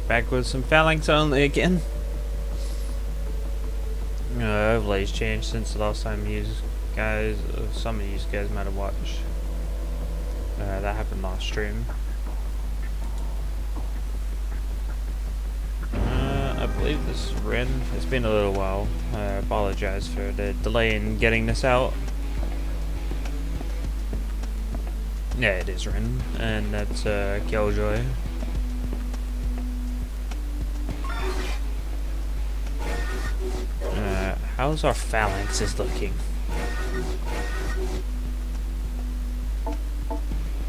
Back with some Phalanx only again. Overlays changed since the last time you guys, some of you guys might have watched. That happened last stream. I believe this is Ren. It's been a little while. I apologize for the delay in getting this out. Yeah, it is Ren, and that's Killjoy. How's our phalanxes looking?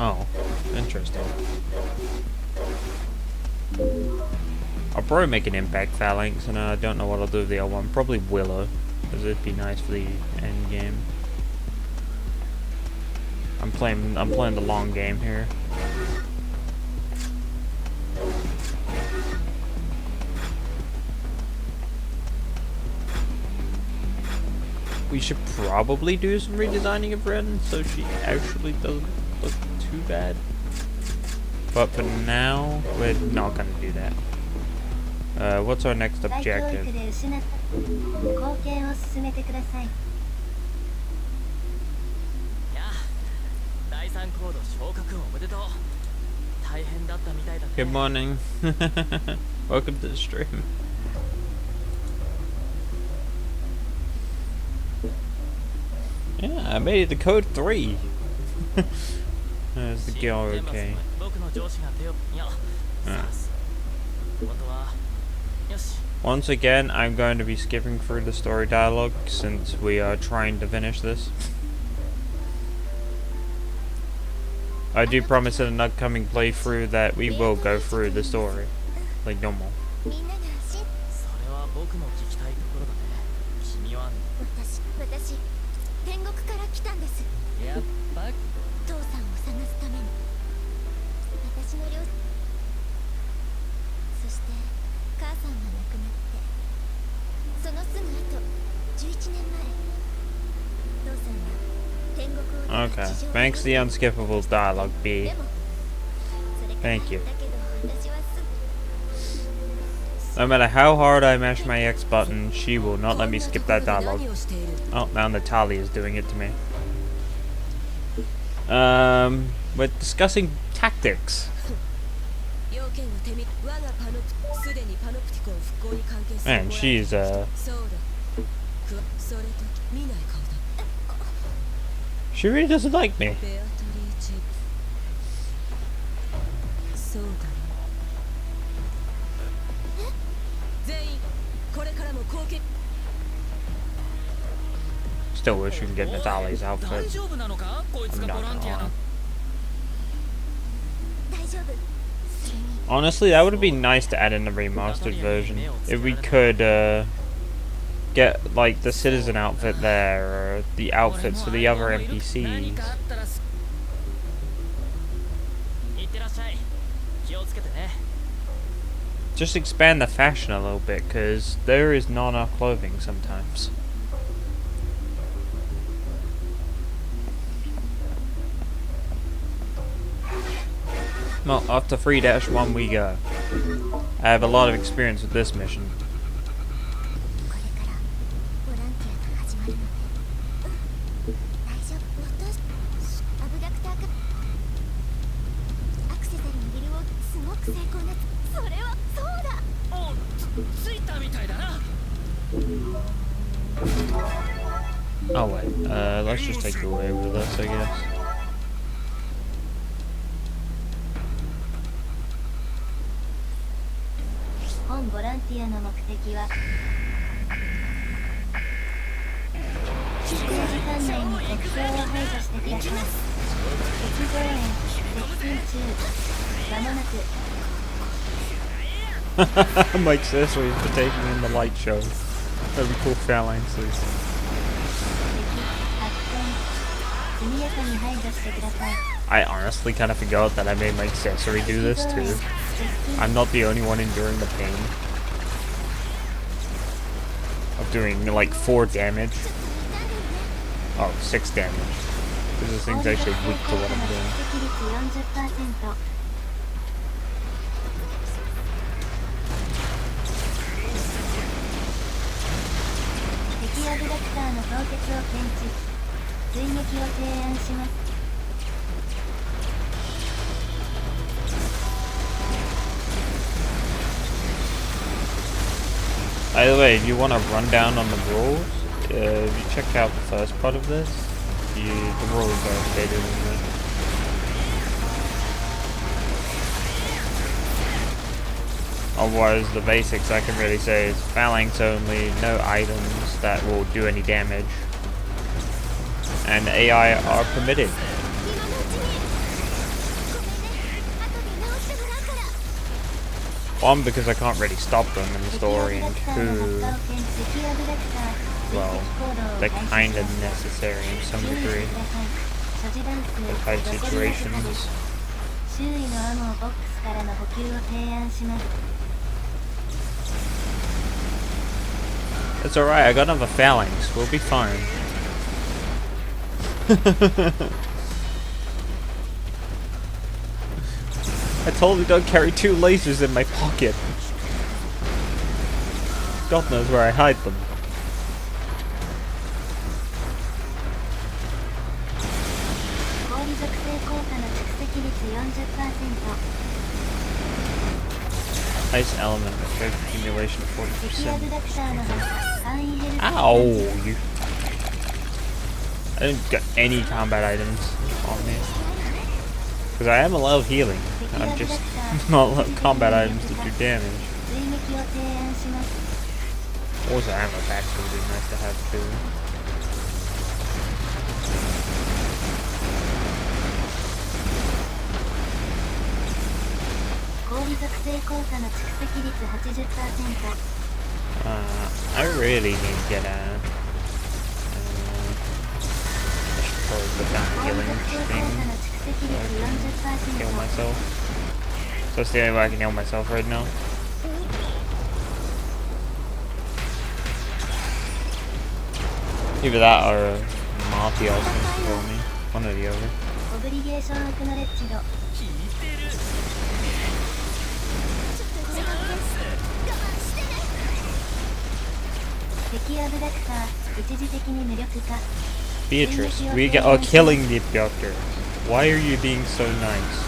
Oh, interesting. I'll probably make an impact phalanx, and I don't know what I'll do with the other one. Probably Willow, because it'd be nice for the end game. I'm playing the long game here. We should probably do some redesigning of Ren so she actually doesn't look too bad. But for now, we're not gonna do that. What's our next objective? Good morning. Welcome to the stream. Yeah, I made it to code 3. There's the girl, okay. Once again, I'm going to be skipping through the story dialogue since we are trying to finish this. I do promise in an upcoming playthrough that we will go through the story, like normal. Okay, thanks the unskippable dialogue, B. Thank you. No matter how hard I mash my X button, she will not let me skip that dialogue. Oh, now Natalia is doing it to me. We're discussing tactics. Man, she's, she really doesn't like me. Still wish we could get Natalia's outfit. I'm not gonna lie. Honestly, that would have been nice to add in the remastered version. If we could, get like the citizen outfit there, or the outfits for the other NPCs. Just expand the fashion a little bit, because there is not enough clothing sometimes. Well, off to 3-1 we go. I have a lot of experience with this mission. Oh wait, let's just take it away with us, I guess. Mike accessories for taking in the light show. That'd be cool phalanxes. I honestly kind of forgot that I made my accessory do this too. I'm not the only one enduring the pain of doing like 4 damage. Oh, 6 damage. Because this thing's actually weak to what I'm doing. By the way, if you want to run down on the rules, if you check out the first part of this, the rules are stated in there. Otherwise, the basics I can really say is Phalanx only, no items that will do any damage, and AI are permitted. One, because I can't really stop them in the story, and two, well, they're kind of necessary in some degree for type situations. It's alright, I got another Phalanx, we'll be fine. I totally don't carry 2 lasers in my pocket. God knows where I hide them. Ice element effect accumulation 40%. Ow! You. I didn't get any combat items on me. Because I am allowed healing. I'm just not allowed combat items to do damage. Also, ammo packs would be nice to have too. I really need to get a. I should probably put down healing thing. So I can heal myself. So that's the only way I can heal myself right now. Either that or Mafia also wants to kill me. One or the other. Beatrice, we are killing the abductor. Why are you being so nice?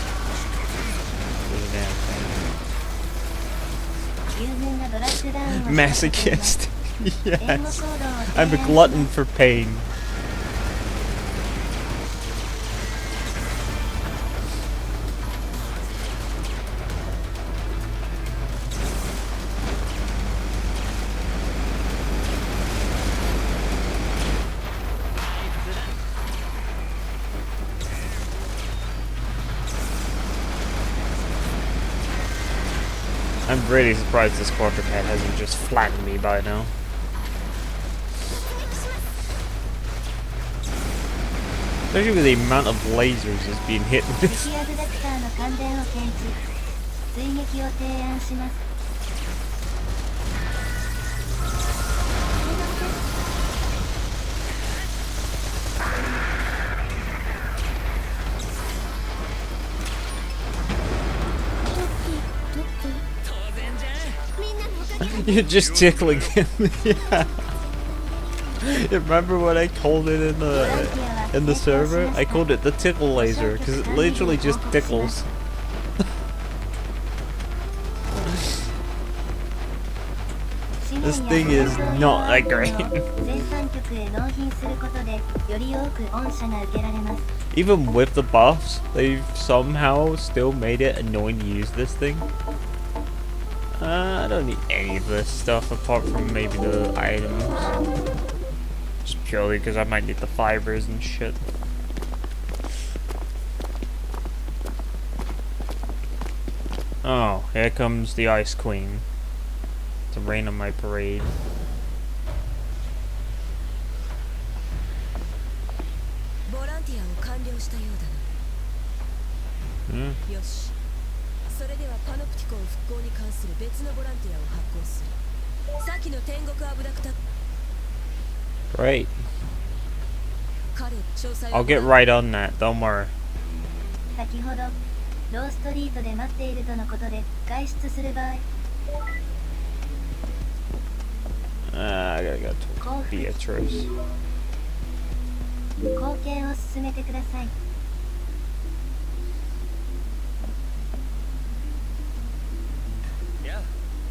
Masochist. Yes. I'm a glutton for pain. I'm really surprised this quadruped hasn't just flattened me by now. Especially with the amount of lasers that's being hit with this. You're just tickling him. Yeah. Remember what I called it in the server? I called it the tickle laser because it literally just tickles. This thing is not that great. Even with the buffs, they've somehow still made it annoying to use this thing. I don't need any of this stuff apart from maybe the items. Just purely because I might need the fibers and shit. Oh, here comes the Ice Queen to rain on my parade. Hmm. Great. I'll get right on that, don't worry. I gotta go to Beatrice. 後継を進めてください。やあ、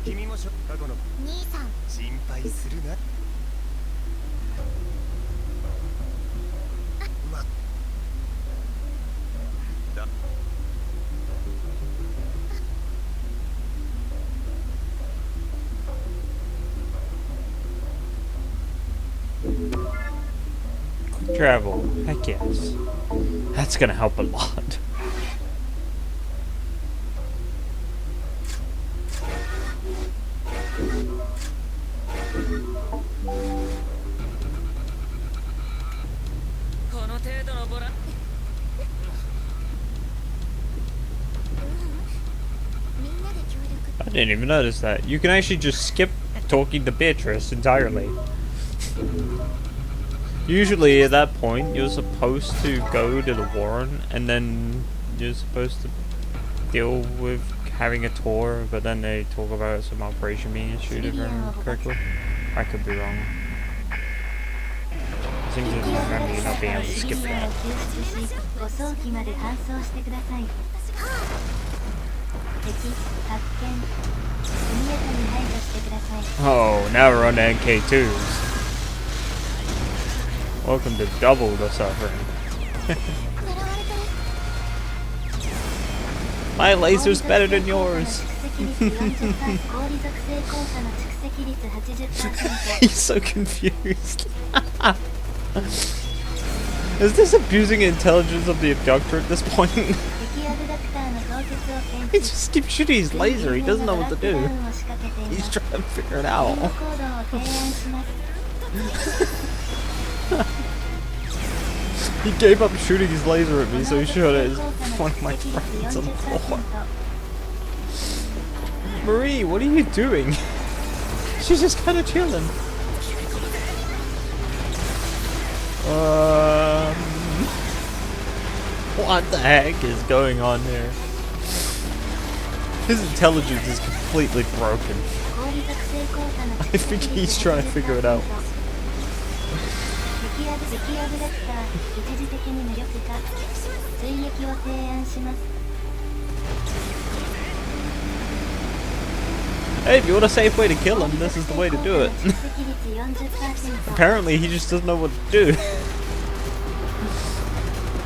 君も過去の兄さん、心配するな。まだ Travel. Heck yes. That's gonna help a lot. I didn't even notice that. You can actually just skip talking to Beatrice entirely. Usually at that point you're supposed to go to the Warren and then you're supposed to deal with having a tour, but then they talk about some operation being issued if I remember correctly. I could be wrong. I seem to remember you not being able to skip that. Oh, now we're on the NK2s. Welcome to double the suffering. My laser's better than yours. He's so confused. Is this abusing intelligence of the abductor at this point? He just keeps shooting his laser, he doesn't know what to do. He's trying to figure it out. He gave up shooting his laser at me, so he shot at one of my friends on the floor. Marie, what are you doing? She's just kind of chilling. What the heck is going on here? His intelligence is completely broken. I think he's trying to figure it out. Hey, if you want a safe way to kill him, this is the way to do it. Apparently, he just doesn't know what to do.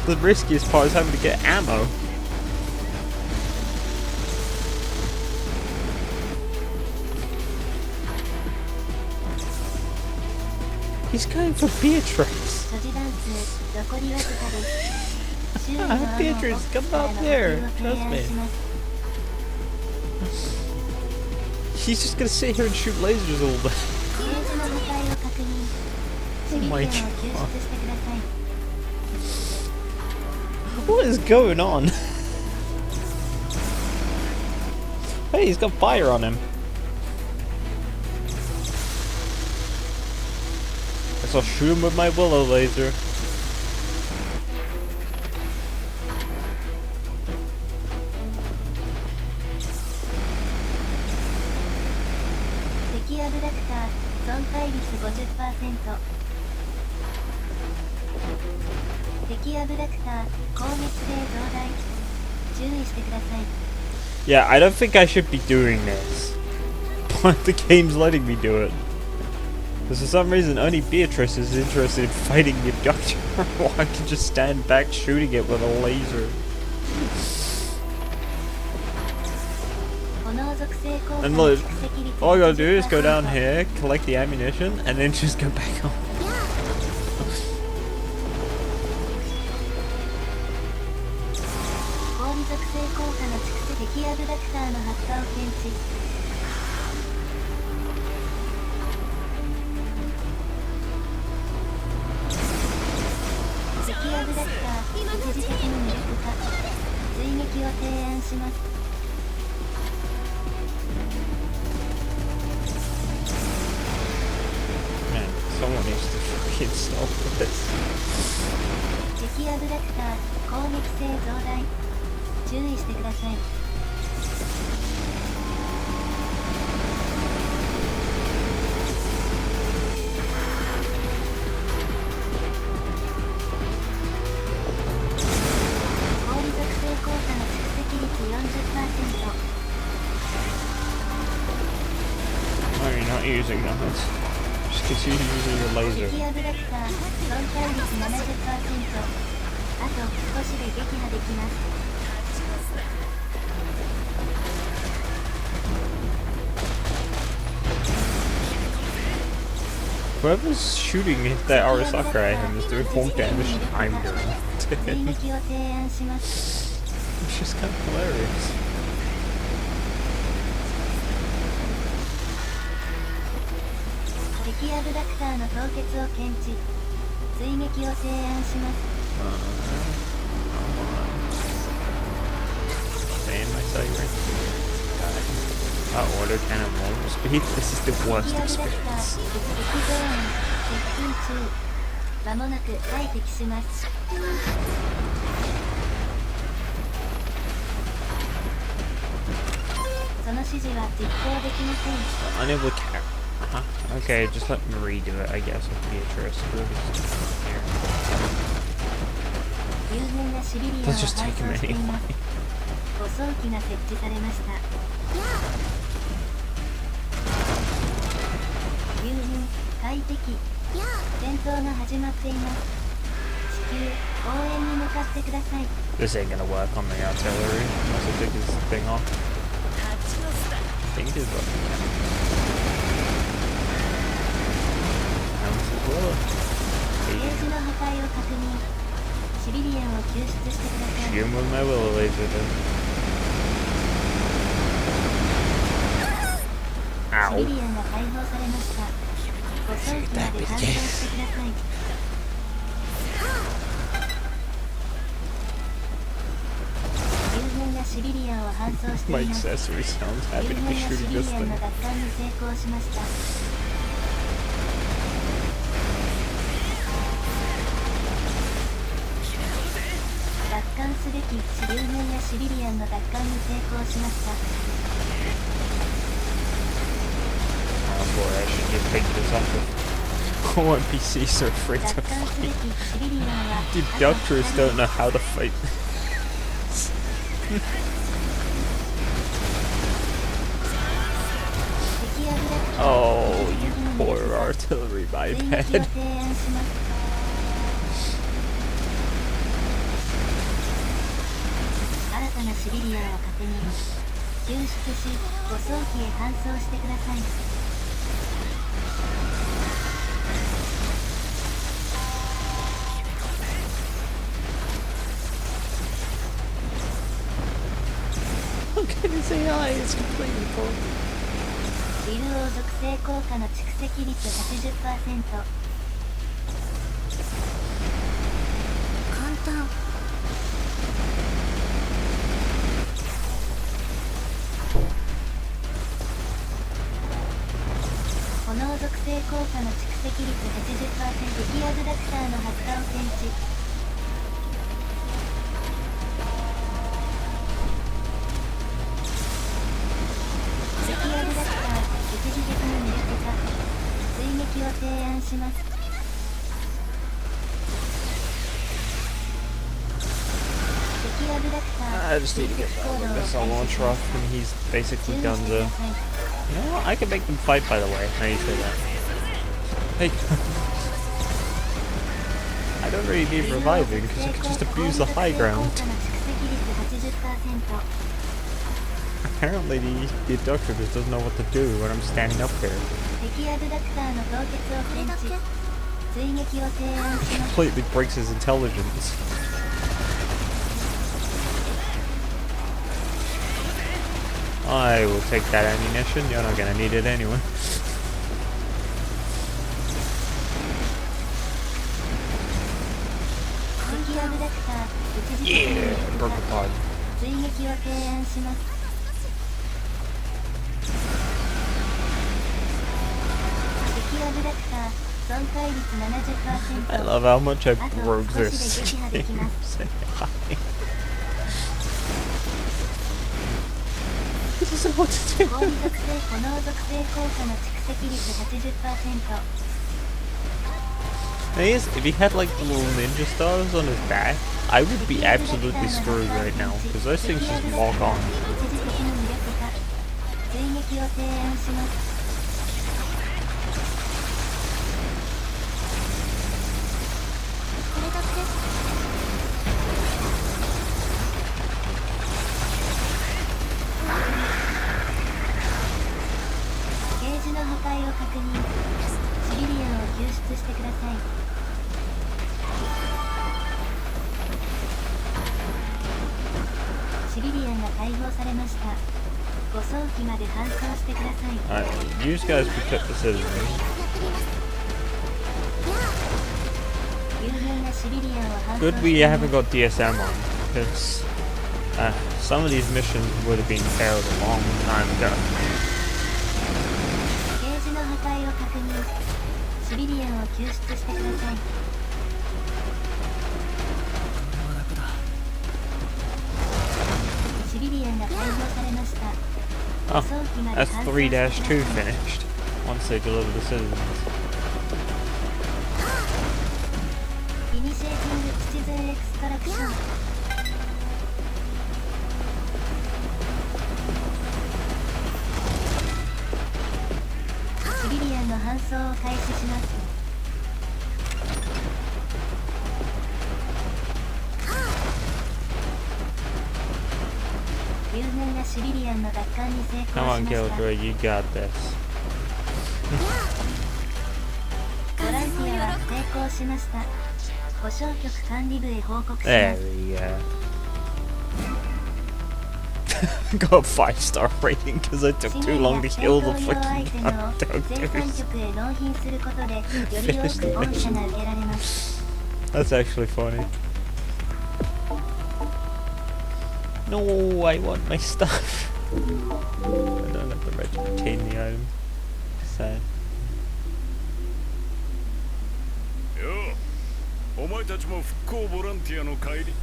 The riskiest part is having to get ammo. He's going for Beatrice. Beatrice, come up here. Trust me. He's just gonna sit here and shoot lasers all day. Oh my god. What is going on? Hey, he's got fire on him. Guess I'll shoot him with my willow laser. Yeah, I don't think I should be doing this, but the game's letting me do it. Because for some reason only Beatrice is interested in fighting the abductor, while I can just stand back shooting it with a laser. And look, all I gotta do is go down here, collect the ammunition, and then just go back on. Man, someone needs to freaking stop this. laser. 敵アブダクター損壊率 70%。あと少しで撃破できます。 Whoever's shooting that Arasaka at him is doing more damage than I'm doing. 追撃を提案します。 It's just kind of hilarious. 敵アブダクターの凍結を検知。追撃を提案します。 Stay in my sight range. Order cannon warp speed. This is the worst 敵アブダクター experience. 敵ゾーン接近中。間もなく退敵します。 その指示は実行できません。 Unable to carry. Okay, just let me redo it, I guess, with Beatrice. Here. 有限なシビリアンを Let's 配 just 送 take him してい anyway. ます。護送機が設置されました。友人、快適。戦闘が始まっています。地球、応援に向かってください。 This ain't gonna work on the artillery. Unless I take his thing off. I think it is working. Well. ゲージの破壊を確認。シビリアンを救出してください。 Shoot him with my willow laser then. シ Ow. ビリアンが解放されました。護送機まで搬送してください。有限なシビリアンを搬送してい My ます。 accessory sounds 有 happy 限 to な be シ shooting ビリ this アン thing. の奪還に成功しました。奪還すべき有限なシビリアンの奪還に成功しました。 Oh boy, I should just take this off. All NPCs are afraid 奪 to 還すべ fight. きシビリアンは Deductors don't know how to fight. 敵アブダクター Oh, you poor artillery, my 追撃を bad. 提案します。新たなシビリアンを確認。救出し、護送機へ搬送してください。 Look at his AI, it's completely full. ビル王属性効果の蓄積率 80%。 簡単。炎属性効果の蓄積率 80%。敵アブダクターの発火を検知。敵アブダクター一時的に見つけた。追撃を提案します。敵アブダクター I just need to get that with this on launch off, and he's basically 注意 done してく the... ださい。 You know what? I can make them fight, by the way. Now you say that. Hey. I don't really need reviving, because I can just abuse the high ground. Apparently the deductor just doesn't know what to do when I'm standing up there. 敵アブダクターの凍結を検知。追撃を提案します。 Completely breaks his intelligence. I will take that ammunition. You're not gonna need it anyway. 敵アブダクター一時的に Yeah, 見つけ broke た。 apart. 追撃を提案します。敵アブダクター損壊率 70%。 I love how much I あと broke 少 this しで撃破できます。 Say hi. He doesn't know what to do. 氷属性炎属性効果の蓄積率 80%。 Thing is, if he had like the little ninja stars on his back, I would be absolutely screwed right now, because those things just walk on. 一時的に魅力化。追撃を提案します。解放されました。ご早期まで搬送してください。Alright, you guys protect the citizens. 友人がシビリアンを搬送 Good し we ています haven't got DSM on, because some of these missions would have been failed a long time ago. ケージの破壊を確認。シビリアンを救出してください。シビリアンが解放されました。 Oh, that's 3-2 finished once they deliver the citizens. イニシエーティングシチズンエクストラクション。シビリアンの搬送を開始します。友軍がシビリアンの奪還に成 Come 功 on, しました。 Killjoy, you got this. ボランティアは成功しました。保証局管理部へ報告しま There す。 we go. Got a 5-star rating because I took 市 too 内 long や to 戦 kill 闘 the 用アイ fucking テムを生産 doctors. 局へ納品することでより多く御社が受けられます。 That's actually funny. No, I want my stuff. I don't have the right to retain the item. Sad. よう、お前たちも復興ボランティアの帰り。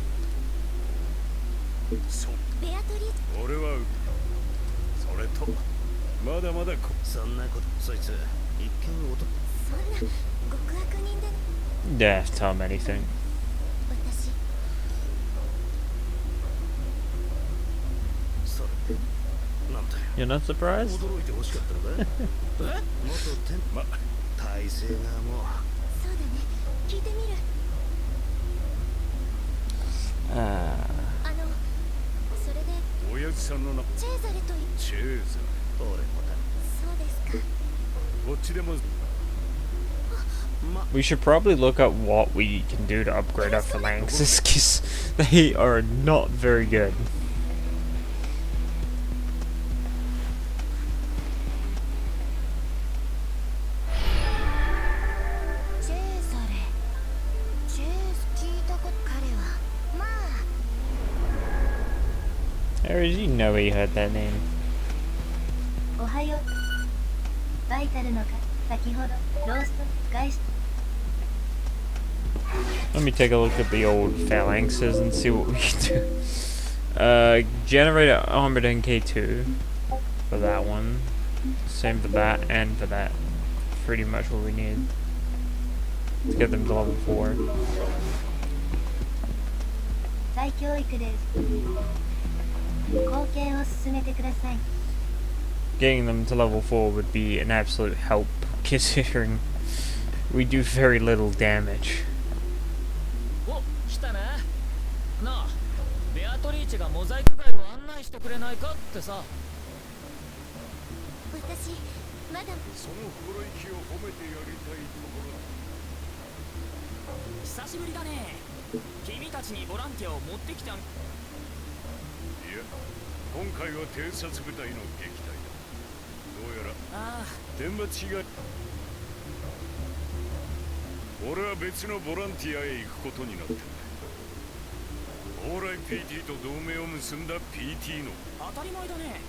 そう、ベアトリー俺はそれとまだまだそんなことそいつ一見男そんな極悪人で Yeah, tell him anything. 私それなんだよ You're not surprised? 驚いてほしかったのか元天ま体制がもうそうだね聞いてみる それで親父さんの名チェーザレといチェーザ俺もそうですかこっちでも We should probably look at what we can do to upgrade our phalanxes, because they are not very good. チェーザレチェーズ聞いたこと彼はまあ Aries, you know you heard that name. おはよう。バイタルのか先ほどロースト返し Let me take a look at the old phalanxes and see what we can do. Generate an armored NK2 for that one. Same for that and for that. Pretty much what we need to get them to level 4. 再教育です。貢献を進めてください。 Getting them to level 4 would be an absolute help, considering we do very little damage. お、来たね。なあ、ベアトリーチェがモザイク街を案内してくれないかってさ。私まだその心意気を褒めてやりたいところだ。久しぶりだね。君たちにボランティアを持ってきたん。いや、今回は偵察部隊の撃退だ。どうやらああ、天罰師が俺は別のボランティアへ行くことになってる。往来 PT と同盟を結んだ PT の当たり前だね。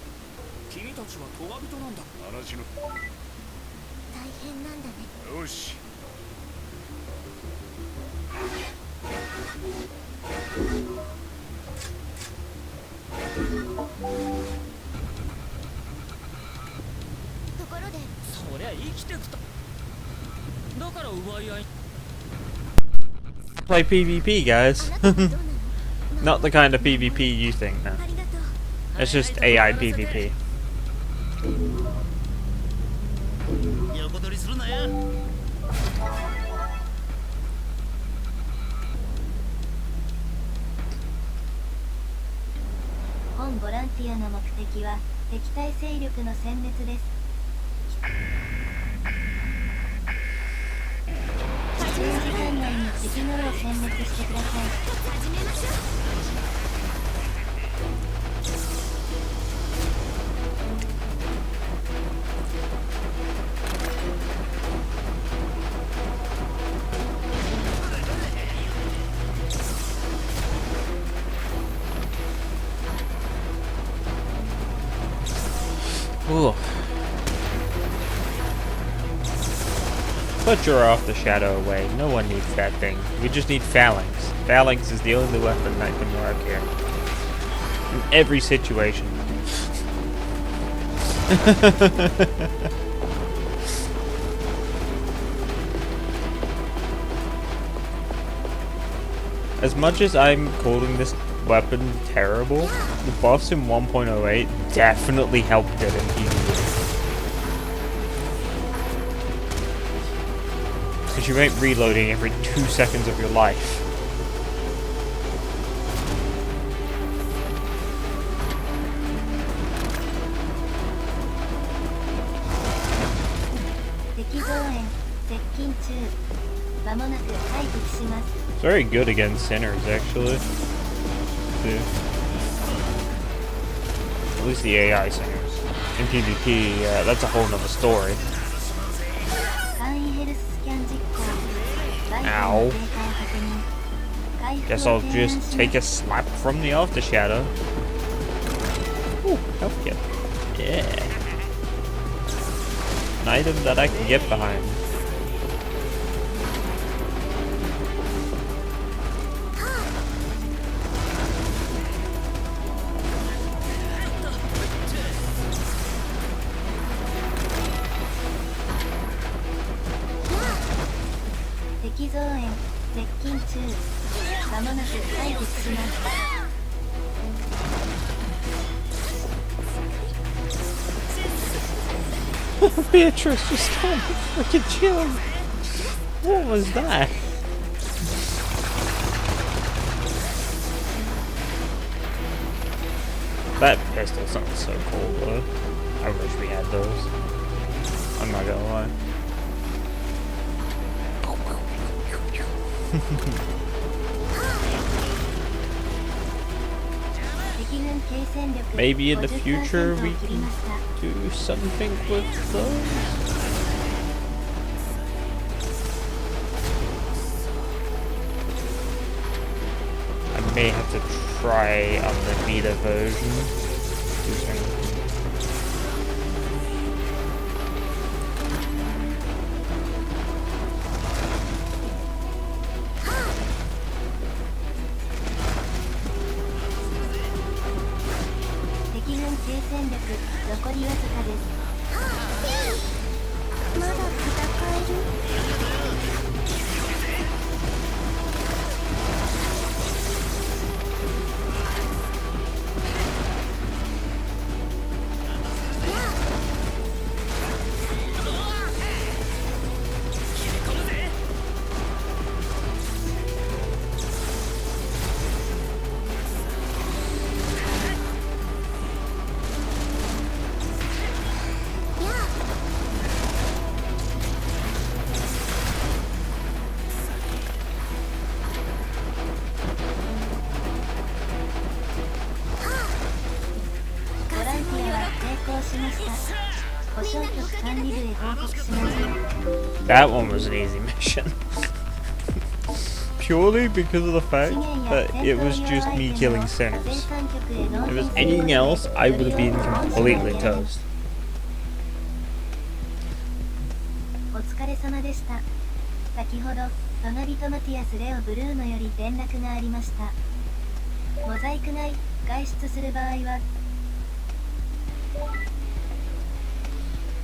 君たちはトガ人なんだ。話の大変なんだねよし。ところでそりゃ生きてくと。だから奪い合い。 Play PvP, guys. あなたはどうなの Not the kind of PvP you think, no. ありがとう It's just AI PvP. 横取りするなよ。本ボランティアの目的は敵対勢力の殲滅です。指定時間内に敵のを殲滅してください。始めましょう Put your off the shadow away. No one needs that thing. We just need Phalanx. Phalanx is the only weapon that can work here. In every situation. As much as I'm calling this weapon terrible, the buffs in 1.08 definitely helped it in PvE. Because you ain't reloading every 2 seconds of your life. It's very good against sinners, actually. Too. At least the AI sinners. In PvP, that's a whole nother story. Ow. Guess I'll just take a slap from the After Shadow. Ooh, health kit. Yeah. An item that I can get behind. Beatrice just can't freaking chill. What was that? That pistol sounds so cool, though. I wish we had those. I'm not gonna lie. Maybe in the future we can do something with those? I may have to try on the beta version. Do something. That one was an easy mission. Purely because of the fact that it was just me killing sinners. If it was anything else, I would have been completely toast.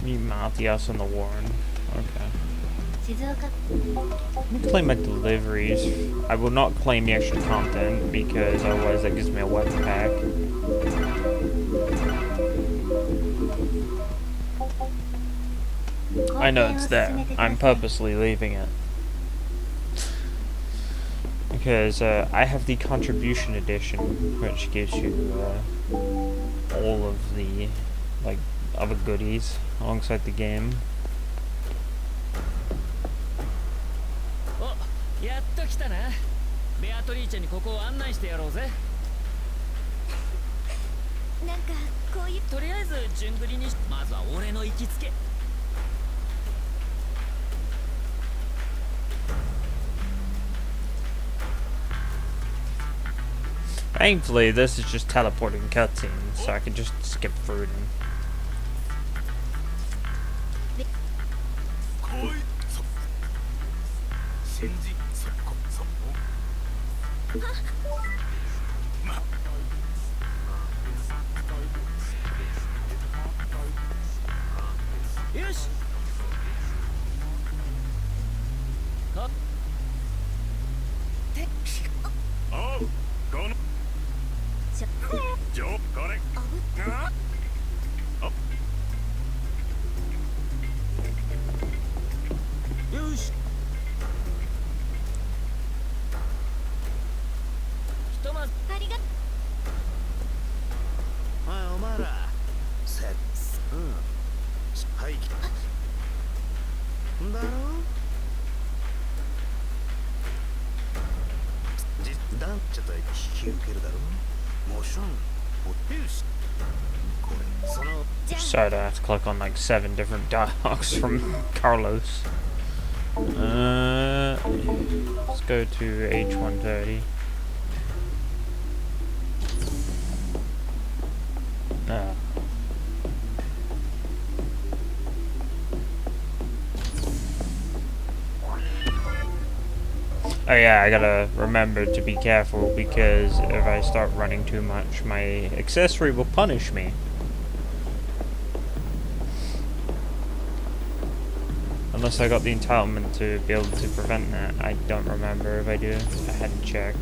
Me, Matthias, and the Warren. Okay. Let me claim my deliveries. I will not claim the extra content because otherwise that gives me a weapon pack. I know it's there. I'm purposely leaving it. Because I have the contribution edition, which gives you all of the other goodies alongside the game. やっと来たな。ベアトリーチェにここを案内してやろうぜ。なんかこういうとりあえず順繰りにし、まずは俺の行きつけ。Thankfully, this is just teleporting cutscenes, so I can just skip through them. よしあこのジョこれあよしひとまずありがおいお前らはいだろちょっと引き受けるだろもちろんよしこれその Sorry, I have to click on like 7 different dialogues from Carlos. Let's go to H130. Oh yeah, I gotta remember to be careful because if I start running too much, my accessory will punish me. Unless I got the entitlement to be able to prevent that. I don't remember if I do. I hadn't checked.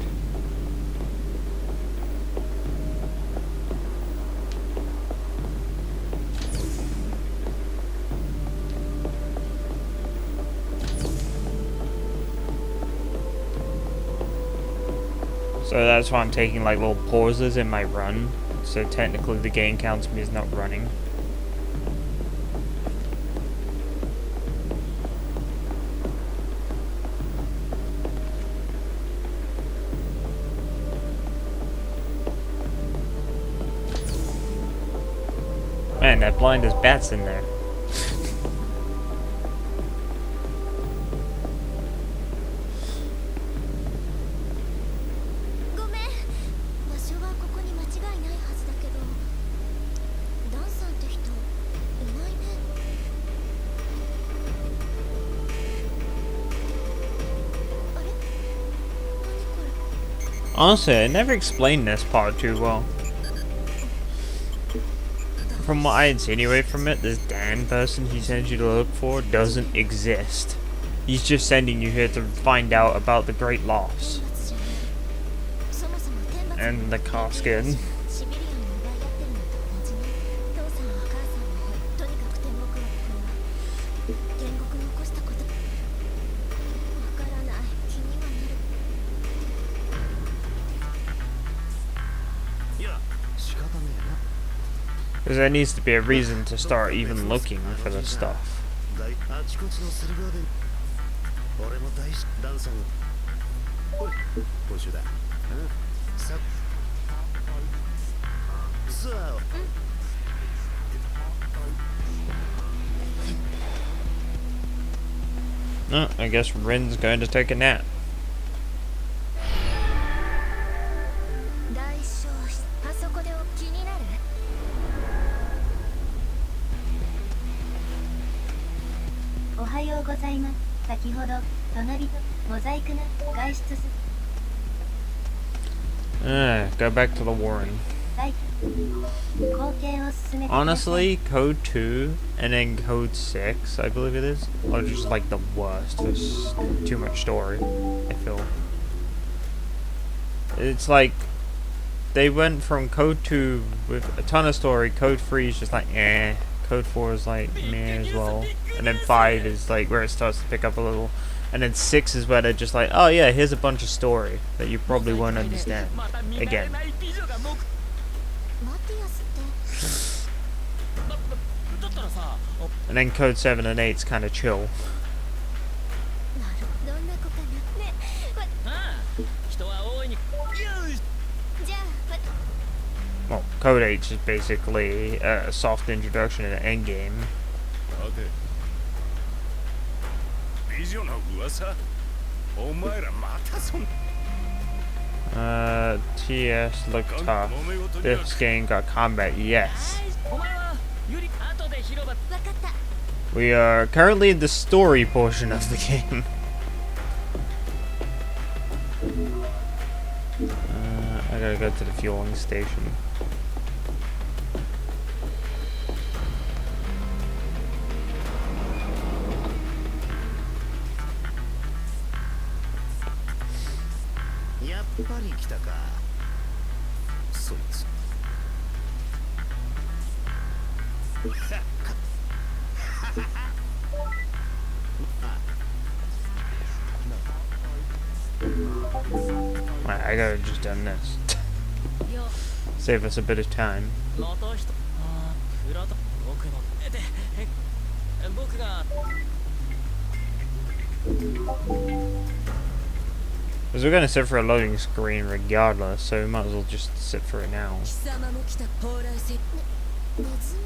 So that's why I'm taking like little pauses in my run. So technically the game counts me as not running. Man, that blind has bats in there. Honestly, I never explained this part too well. From what I insinuate from it, this Dan person he sends you to look for doesn't exist. He's just sending you here to find out about the great loss. And the casket. Because there needs to be a reason to start even looking for the stuff. Oh, I guess Rin's going to take a nap. Go back to the Warren. Honestly, Code 2 and then Code 6, I believe it is, are just like the worst. There's too much story, I feel. It's like they went from Code 2 with a ton of story, Code 3 is just like eh, Code 4 is like meh as well, and then 5 is like where it starts to pick up a little, and then 6 is where they're just like, oh yeah, here's a bunch of story that you probably won't understand again. And then Code 7 and 8's kind of chill. Well, Code 8 is basically a soft introduction to the endgame. TS look tough. This game got combat, yes. We are currently in the story portion of the game. I gotta go to the fueling station.やっぱり来たか。そいつ。Alright, I gotta just done this. Save us a bit of time. また人ああプラト僕の僕が Because we're gonna sit for a loading screen regardless, so we might as well just sit for it now. 貴様も来た蓬莱線ネズミ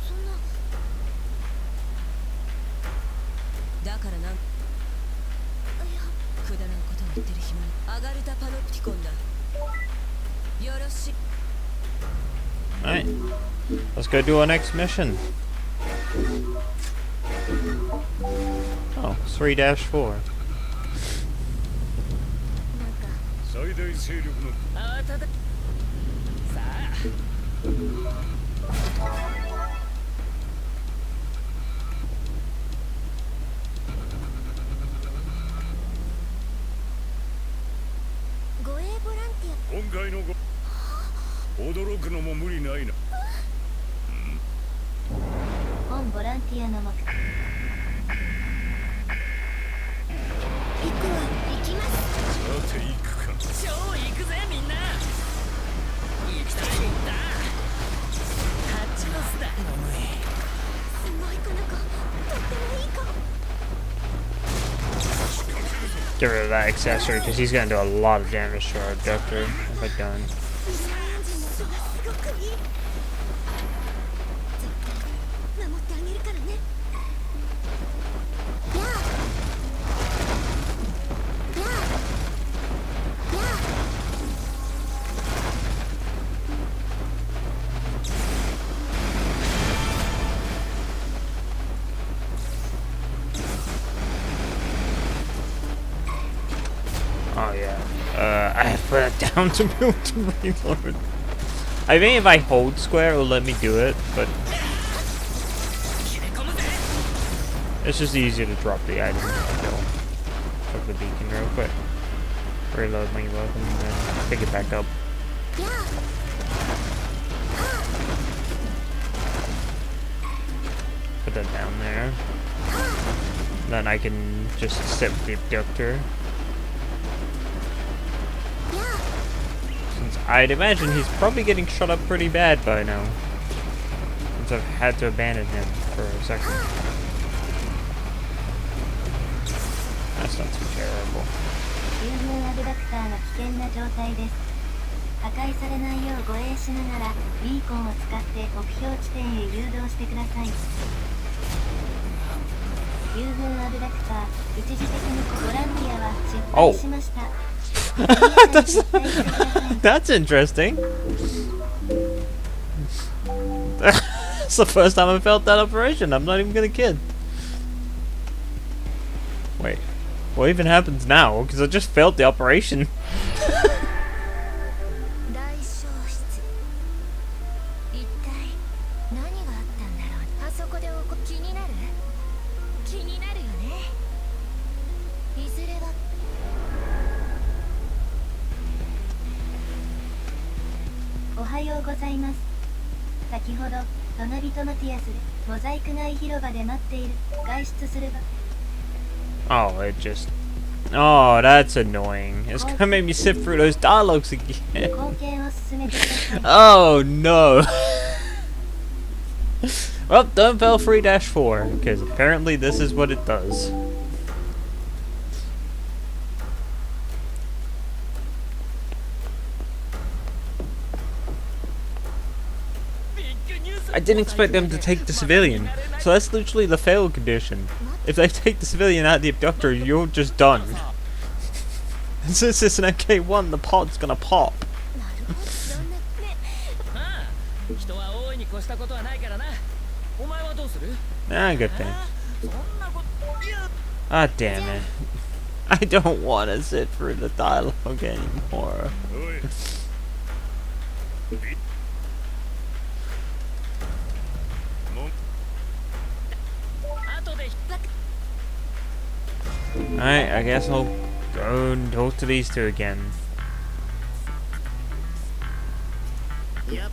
そんなだからなんいやくだらんことを言ってる暇にアガルタパノプティコンだよろしい Alright, let's go do our next mission. Oh, 3-4. なんか最大勢力のあたださあ護衛ボランティ今回の驚くのも無理ないな。本ボランティアの目的ア行くわ行きますさて行くか。超行くぜみんな行きたい行ったハッチのスタイルのねすごいこの子とってもいい子 Get rid of that accessory, because he's gonna do a lot of damage to our abductor if I don't. ミシャーエンジンの音がすごくいい絶対守ってあげるからねやあやあやあ Oh yeah. I have to put it down to be able to reload. I think if I hold square, it'll let me do it, but it's just easier to drop the item and kill. Drop the beacon real quick. Reload my weapon and then pick it back up. やあ Put that down there. Then I can just sit with the abductor. やあ Since I'd imagine he's probably getting shot up pretty bad by now. Since I've had to abandon him for a second. That's not too terrible. 流群アブダクターが危険な状態です。破壊されないよう護衛しながらビーコンを使って目標地点へ誘導してください。流群アブダクター一時的にボランティアは失敗しました。That's interesting. That's the first time I felt that operation. I'm not even gonna kid. Wait, what even happens now? Because I just failed the operation. 大消失一体何があったんだろうあそこで気になる気になるよねいずれはおはようございます。先ほど隣とマティアスでモザイク内広場で待っている。外出する場 Oh, it just... Oh, that's annoying. It's gonna make me sit through those dialogues again. 貢献を進めてください。 Oh, no. Well, don't fail 3-4, because apparently this is what it does. I didn't expect them to take the civilian, so that's literally the fail condition. If they take the civilian out of the abductor, you're just done. And since it's an MK1, the pod's gonna pop. なるほどそんなねああ人は大いに越したことはないからなお前はどうする Ah, good thing. そんなこといや Ah, damn it. I don't want to sit through the dialogue anymore. おい Alright, I guess I'll go and talk to these two again. Yep.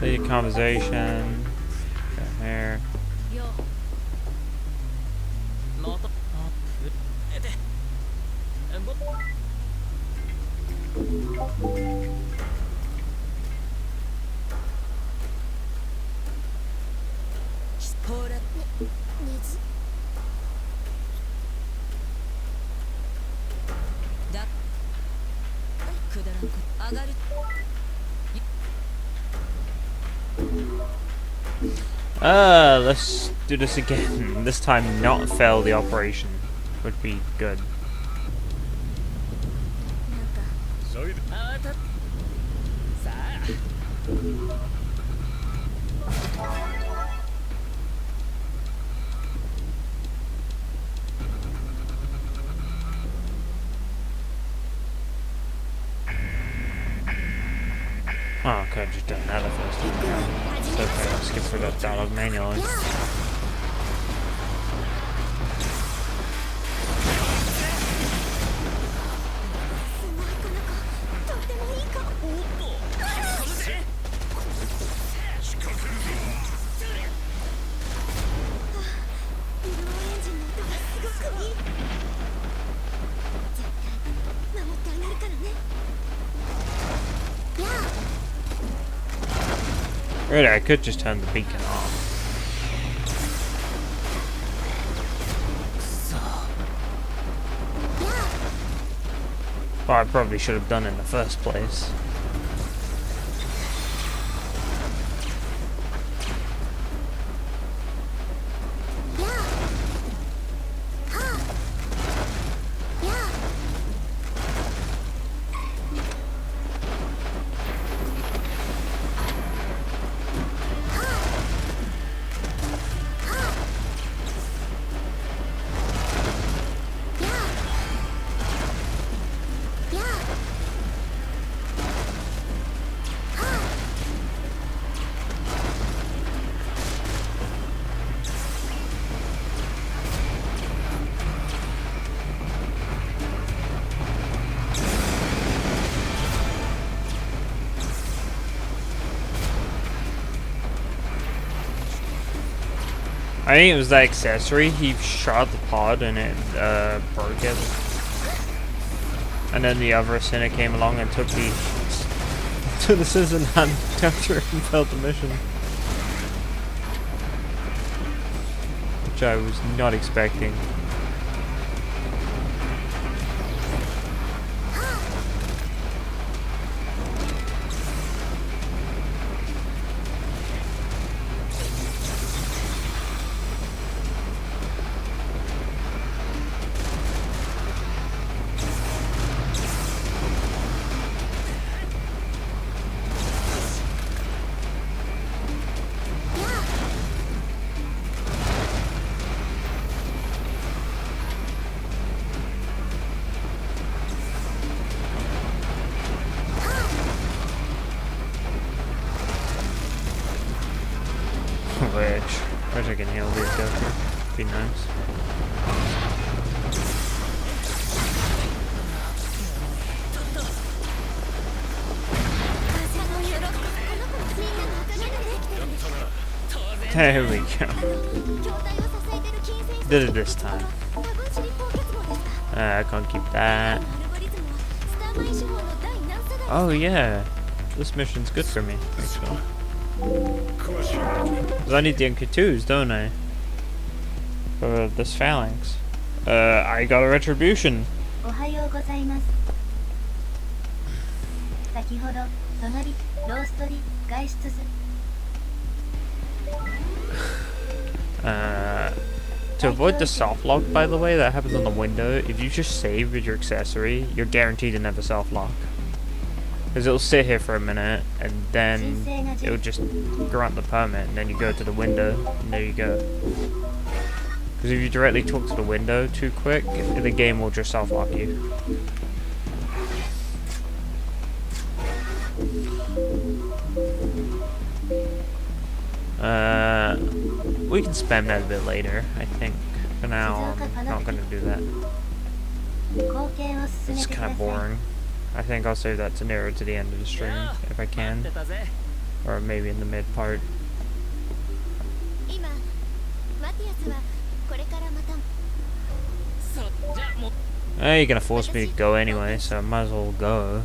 The conversation. Down there. よまたえでご ほら水だくだらんこ上がる Let's do this again. This time not fail the operation would be good. なんか急いであたさあ Oh, I could have just done that the first time. It's okay, I'll skip through that dialogue manually. とってもいいかもビルドエンジンの音がすごくいい絶対守ってあげるからねやあ Really, I could just turn the beacon off. Well, I probably should have done in the first place. I think it was that accessory. He shot the pod and it broke it. And then the other sinner came along and took the scissors and tucked her and failed the mission. Which I was not expecting. Wish I can heal these guys. Be nice. There we go. Did it this time. I can't keep that. Oh yeah, this mission's good for me, actually. 'Cause I need the NK2s, don't I? For this Phalanx. I got a retribution. おはようございます。先ほど隣ローストリ外出す。To avoid the soft lock, by the way, that happens on the window. If you just save with your accessory, you're guaranteed to never soft lock. Because it'll sit here for a minute, and then it'll just grant the permit, and then you go to the window, and there you go. Because if you directly talk to the window too quick, the game will just self-lock you. We can spam that a bit later, I think. For now, I'm not going to do that. It's kind of boring. I think I'll save that to nearer to the end of the stream, if I can. Or maybe in the mid part. You're gonna force me to go anyway, so I might as well go.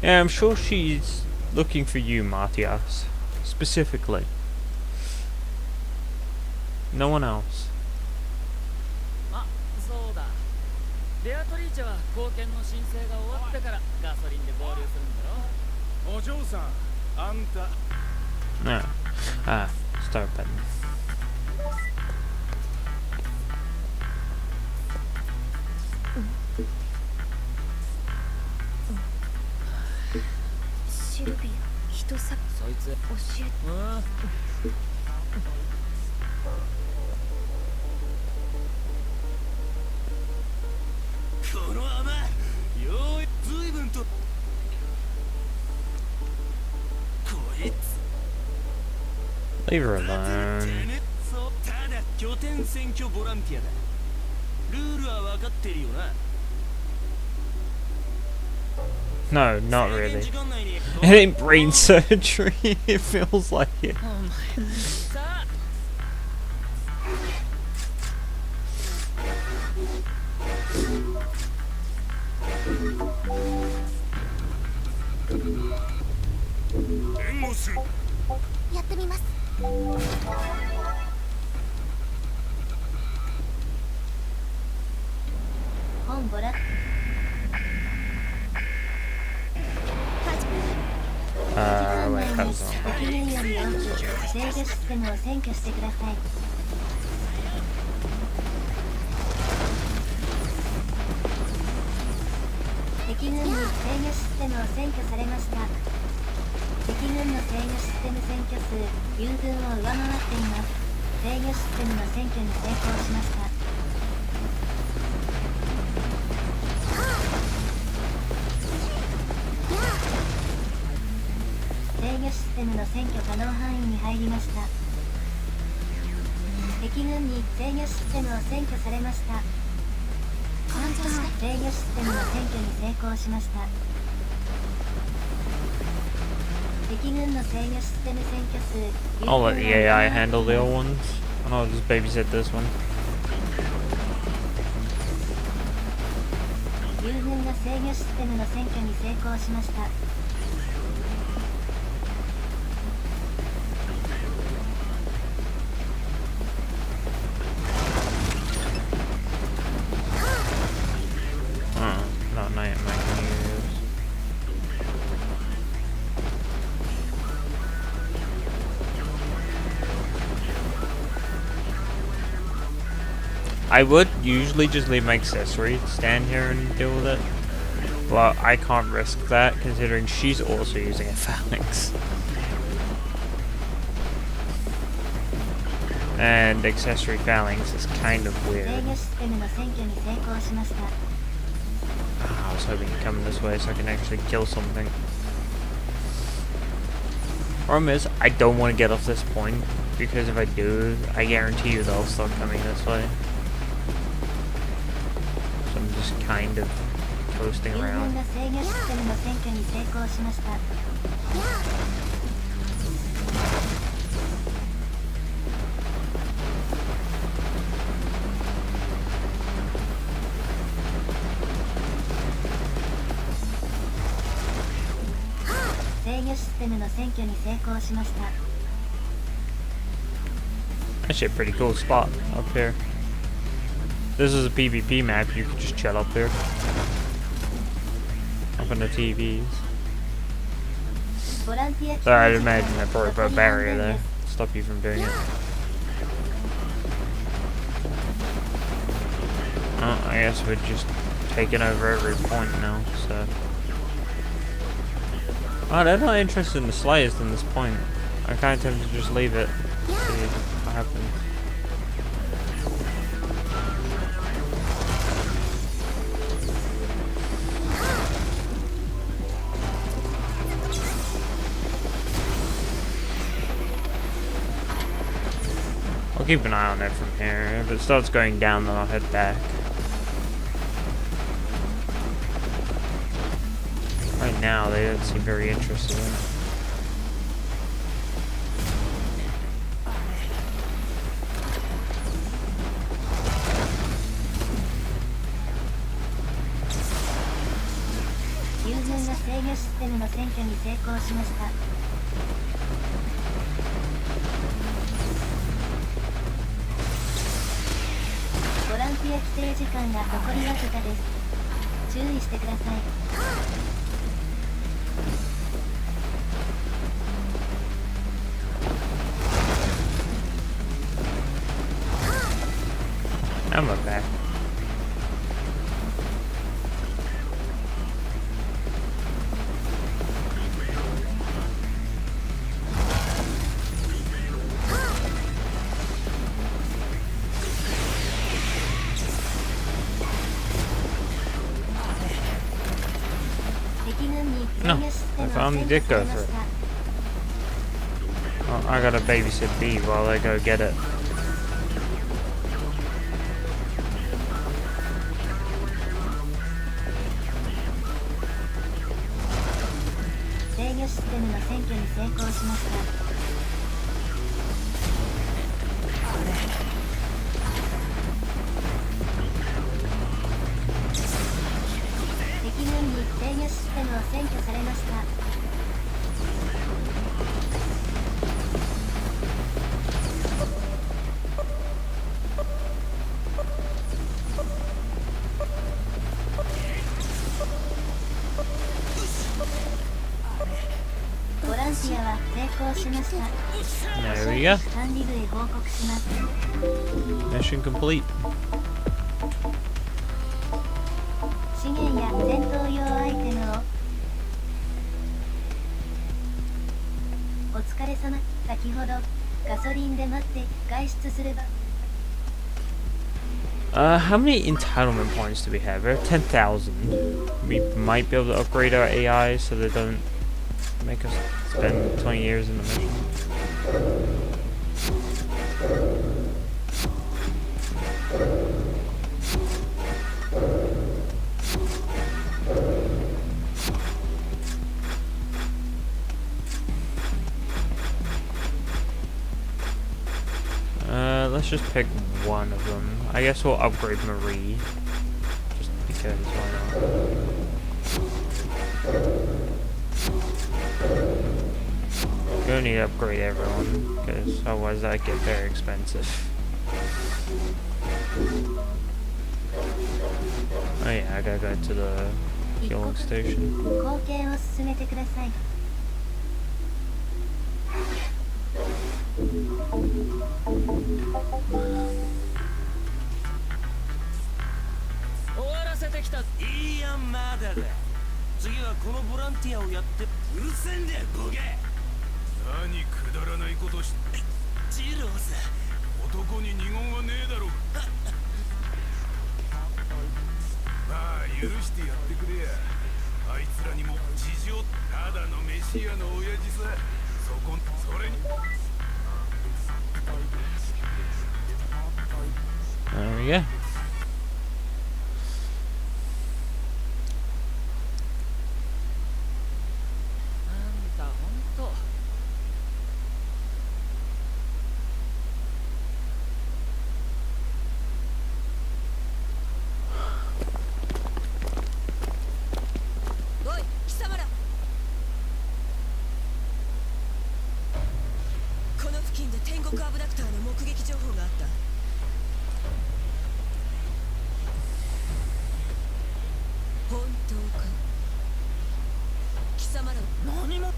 Yeah, I'm sure she's looking for you, Matthias. Specifically. No one else. あ、そうだ。ベアトリーチェは貢献の申請が終わってからガソリンで合流するんだろ。お嬢さん、あんた。No. Start button. Leave her alone. No, not really. It ain't brain surgery. It feels like it. Wait, that was wrong. 制御システムを占拠してください。敵軍に制御システムを占拠されました。敵軍の制御システム占拠数、友軍を上回っています。制御システムの占拠に成功しました。制御システムの占拠可能範囲に入りました。敵軍に制御システムを占拠されました。制御システムの占拠に成功しました。敵軍の制御システム占拠数。I'll let the AI handle the old ones, and I'll just babysit this one. 友軍が制御システムの占拠に成功しました。I would usually just leave my accessory stand here and deal with it, but I can't risk that considering she's also using a Phalanx. And accessory Phalanx is kind of weird. I was hoping to come this way so I can actually kill something. Problem is, I don't want to get off this point, because if I do, I guarantee you they'll start coming this way. So I'm just kind of coasting around. Actually a pretty cool spot up here. This is a PvP map, you can just chill up here. on the TVs. ボランティア So I'd imagine they probably put a barrier there, stop you from doing it. Oh, I guess we're just taking over every point now, so... Oh, they're not interested in the slightest in this point. I kind of tempted to just leave it, see what happens. I'll keep an eye on it from here. If it starts going down, then I'll head back. Right now, they don't seem very interested in it. I'm back. No, I finally did go for it. Well, I gotta babysit B while I go get it. There we go. Mission complete. How many entitlement points do we have? We have 10,000. We might be able to upgrade our AI so they don't make us spend 20 years in the mission. Let's just pick one of them. I guess we'll upgrade Marie. Just because, why not? We don't need to upgrade everyone, because otherwise that get very expensive. Oh yeah, I gotta go to the healing station.いいやんまだだ。次はこのボランティアをやってうるせえんだよボケ。何くだらないことしジローさ男に二言はねえだろう。まあ許してやってくれや。あいつらにも事情ただのメシアの親父さ。それに There we go. 様の何も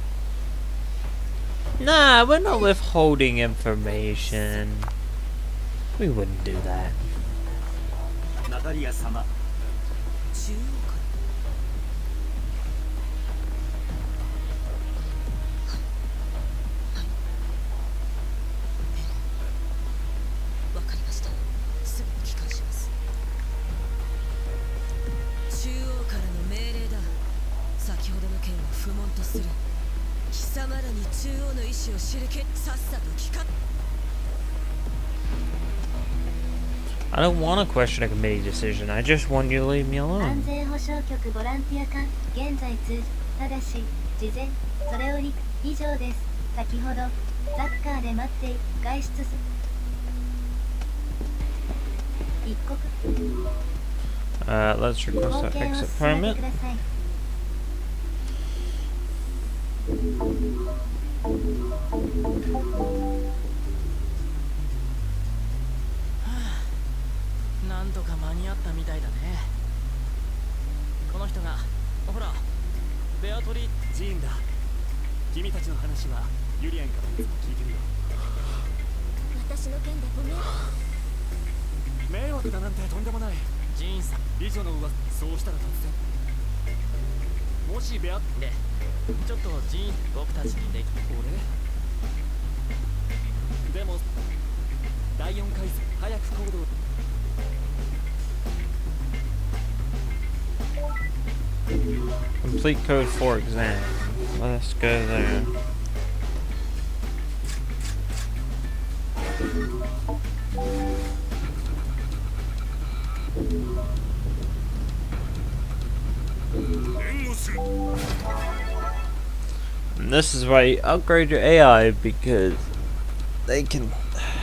Nah, we're not withholding information. We wouldn't do that. ナタリア様中央からわかりました。すぐに帰還します。中央からの命令だ。先ほどの件は不問とする。貴様らに中央の意志を知るけさっさと聞か。 I don't want to question a committee decision. I just want you to leave me 安 alone. 全保障局ボランティア課現在通ただし事前それより以上です。先ほどザッカーで待って外出す一刻 Let's 冒 request 険 an を exit 進め permit. てください。なんとか間に合ったみたいだね。この人がほらベアトリージーンだ君たちの話はユリアンからいつも聞いてるよ私の件でごめん。迷惑だなんてとんでもないジーンさん美女の噂そうしたら突然もしベアでちょっとジーン僕たちにでき俺でも第4回早く行動 Complete code 4 exam. Let's go there. And this is why you upgrade your AI, because they can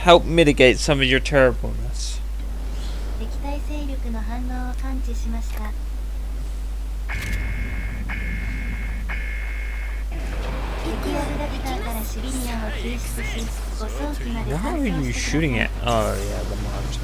help mitigate some of your terribleness. 敵対勢力の反応を感知しました。敵アブダクターからシビリアンを救出し、護送機まで Why 搬 are 送 you してく shooting だ at? さい。 Oh yeah, the monster.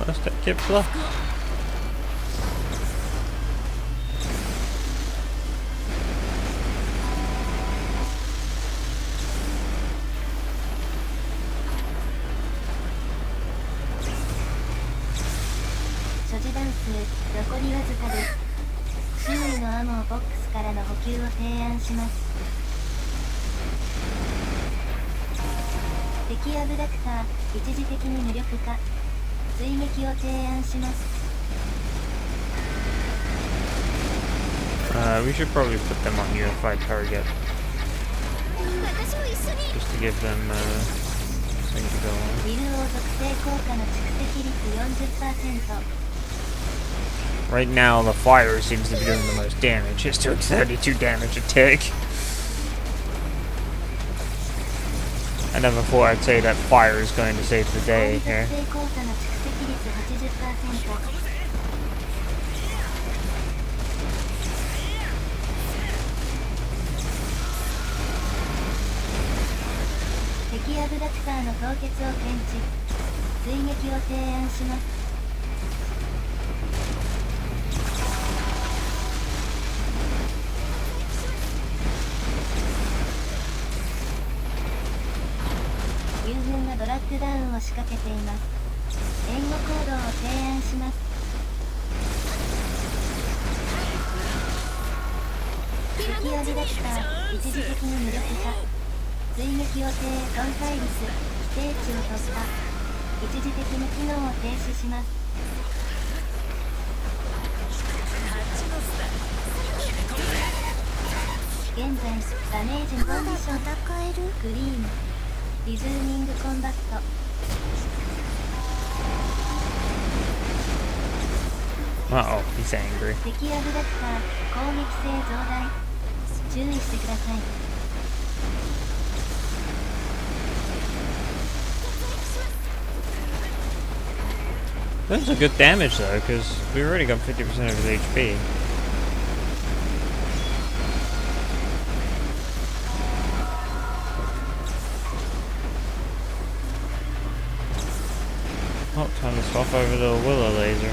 Let's take it plus. We should probably put them on unified target. Just to give them thing to go on. Right now the fire seems to be doing the most damage. It's doing 32 damage a tick. I never thought I'd say that fire is going to save the day here. 成効果の蓄積率 80%。 敵アブダクターの凍結を検知。追撃を提案します。友軍がドラッグダウンを仕掛けています。援護行動を提案します。敵アブダクター、一時的に無力化。追撃を損壊率、規定値を突破。一時的に機能を停止します。現在、ダメージコンディション、グリーン、リズーミングコンバット。Uh oh, he's angry. 敵アブダクター、攻撃性増大。注意してください。That was a good damage though, because we already got 50% of his HP. Oh, time to swap over to the Willow Laser.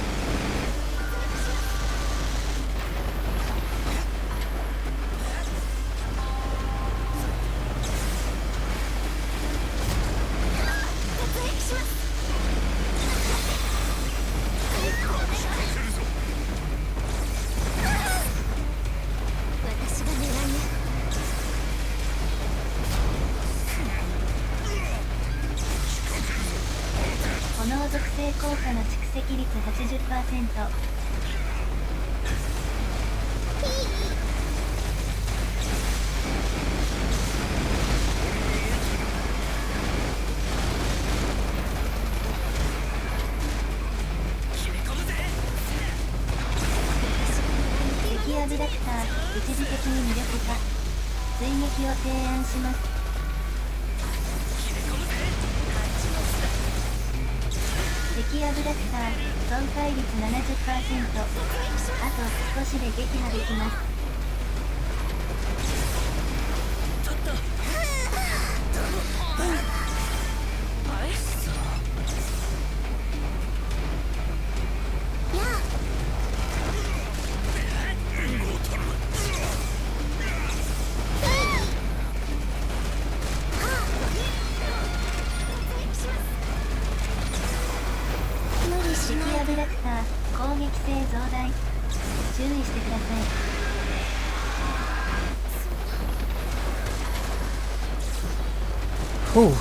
Whew.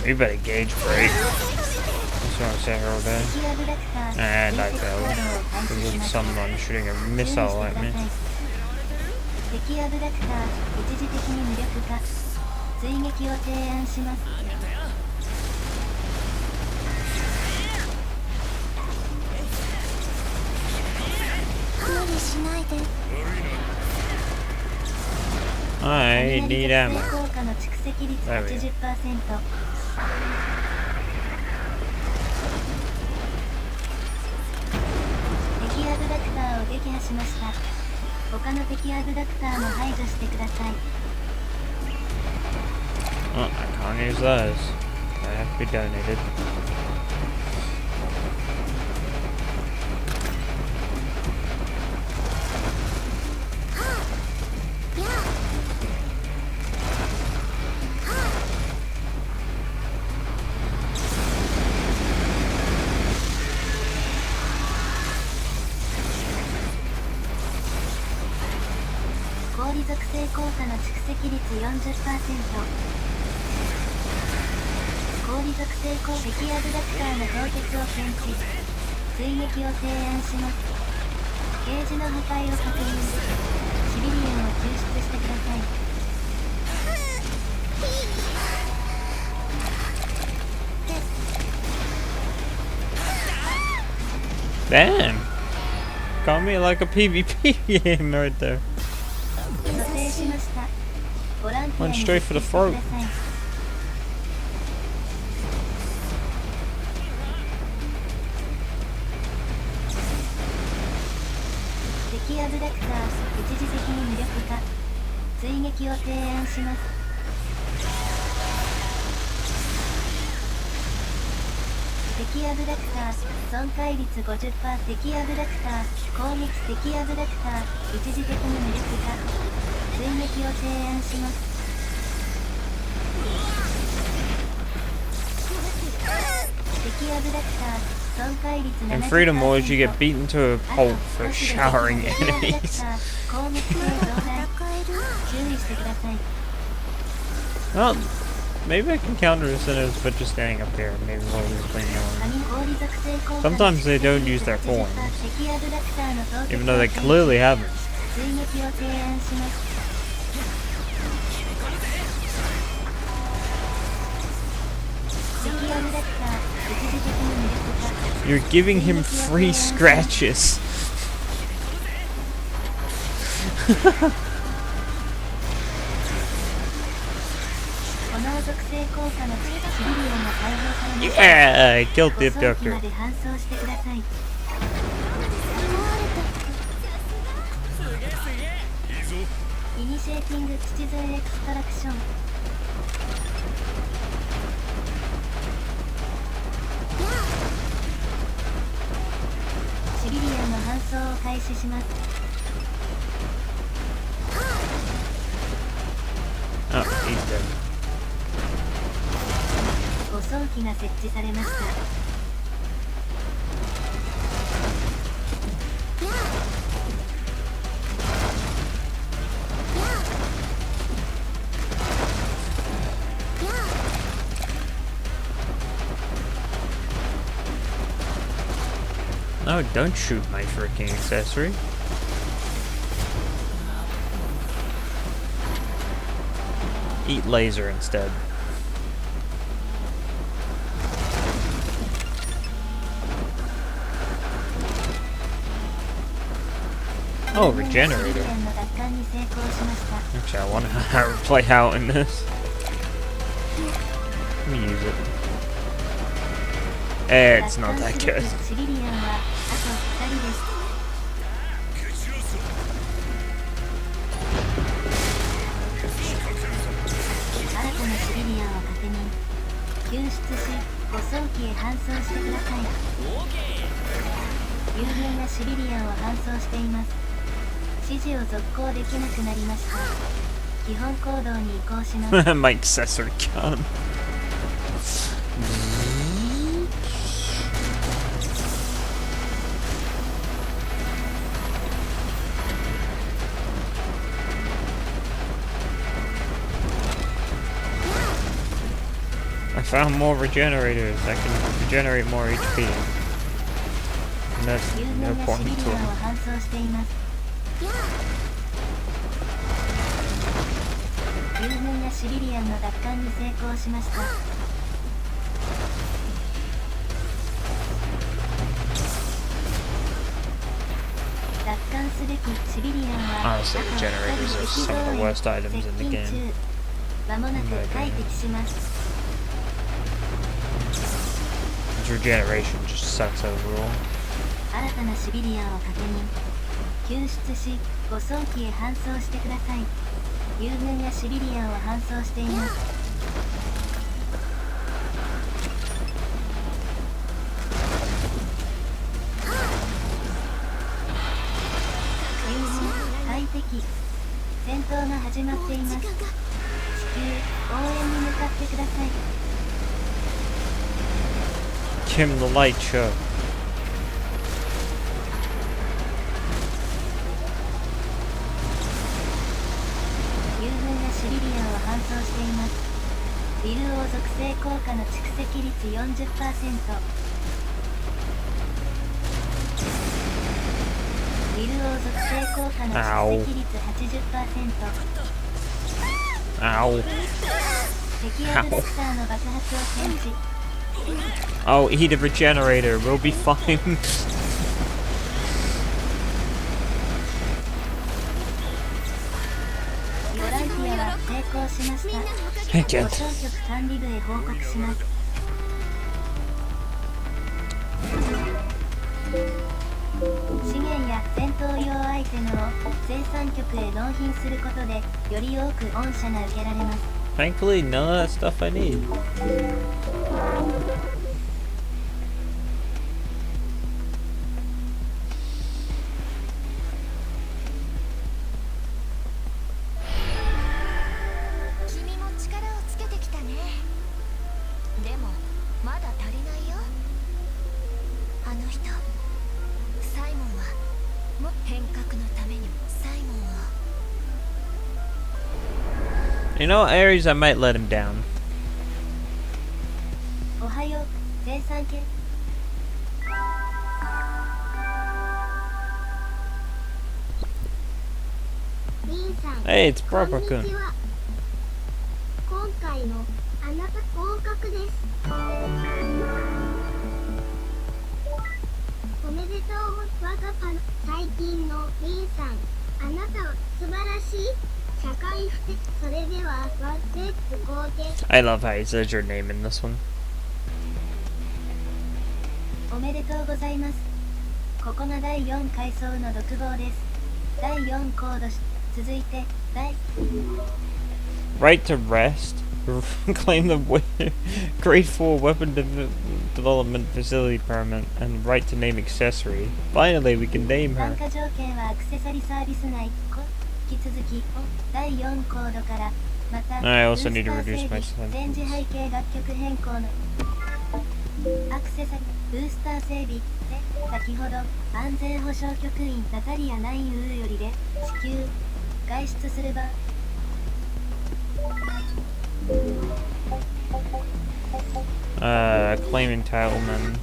You better gauge break. Just want to say her all day. And I failed. Because of someone shooting a missile at me. 敵アブダクター、一時的に無力化。追撃を提案します。無理しないで。I need ammo. 効果の蓄積率 80%。敵アブダクターを撃破しました。他の敵アブダクターも排除してください。Oh, I can't use those. They have to be donated.敵アブダクターの凍結を検知。追撃を提案します。ージの破壊を確認。シビリアンを救出してください。Damn! Got me like a PvP game right there. 蘇生しました。ボランティア Went に straight for the 復帰してく throat. ださい。敵アブダクター一時的に無力化。追撃を提案します。敵アブダクター損壊率 50%。 敵アブダクター攻撃。敵アブダクター一時的に無力化。追撃を提案します。敵アブダクター損壊率 70%。 In freedom wars, you get beaten to a pulp for showering enemies. 攻撃性増大。注意してください。 Well, maybe I can counter incentives by just standing up here. Maybe while we're playing on. Sometimes they don't use their forms, even though they clearly haven't. 追撃を提案します。 You're giving him free scratches. この属性効果のシビリアンが解放されました。 Yeah, I killed the 護送機 abductor. まで搬送してください。イニシエーティングシチズンエクストラクション。シビリアンの搬送を開始します。 Oh, he's dead. 護送機が設置されました。 No, don't shoot my freaking accessory. Eat laser instead. Oh, regenerator. Actually, I want to play out in this. Let me use it. It's not that good. シビリアンはあと2人です。 新たなシビリアンを確認。救出し、護送機へ搬送してください。友人がシビリアンを搬送しています。指示を続行できなくなりました。基本行動に移行します。 My accessory gun. I found more regenerators. I can regenerate more HP. And that's 友 no 人が point シビ to リアンを them. 搬送しています。友人がシビリアンの奪還に成功しました。奪還すべきシビリアンは Honestly, the generators are some of the worst items in the game. まもなく快適します。 This regeneration just sucks overall. 新たなシビリアンを確認。救出し、護送機へ搬送してください。友軍がシビリアンを搬送しています。友軍、快適。戦闘が始まっています。地球、応援に向かってください。 Kim the light show. 友軍がシビリアンを搬送しています。ビル王属性効果の蓄積率 40%。友ビル王属性効果の出席率 80%。 Ow. 敵アブダクターの爆発を検知。 Oh, eat a regenerator. We'll be fine. ボランティアは成功しました。 Thank 保 you. 証局管理部へ報告します。資源や戦闘用アイテムを生産局へ納品することでより多く御社が受けられます。 Thankfully, none of that stuff I need. 君も力をつけてきたね。でもまだ足りないよ。あの人サイモンはも変革のためにサイモンを In all areas, I might let him down. おはよう、生産系。リンさん、 Hey, it's こん Proper に Kun. ちは。今回のあなた合格です。おめでとう、我がパの最近のリンさん、あなたは素晴らしい。社会不適、それではレッツゴーです。 I love how he says your name in this one. おめでとうございます。ここが第4階層の独房です。第4コードし、続いて第 Right to rest. Claim the grade 4 weapon development facility permit and right to name accessory. Finally, we can name 参 her. 加条件はアクセサリーサービス内。引き続き第4コードからまた I also need to ブー reduce スタ my ー整備電磁背景楽曲変更のアクセサリーブースター整備で先ほど安全保障局員ナタリア9ウーよりで地球外出する場 Claim entitlement.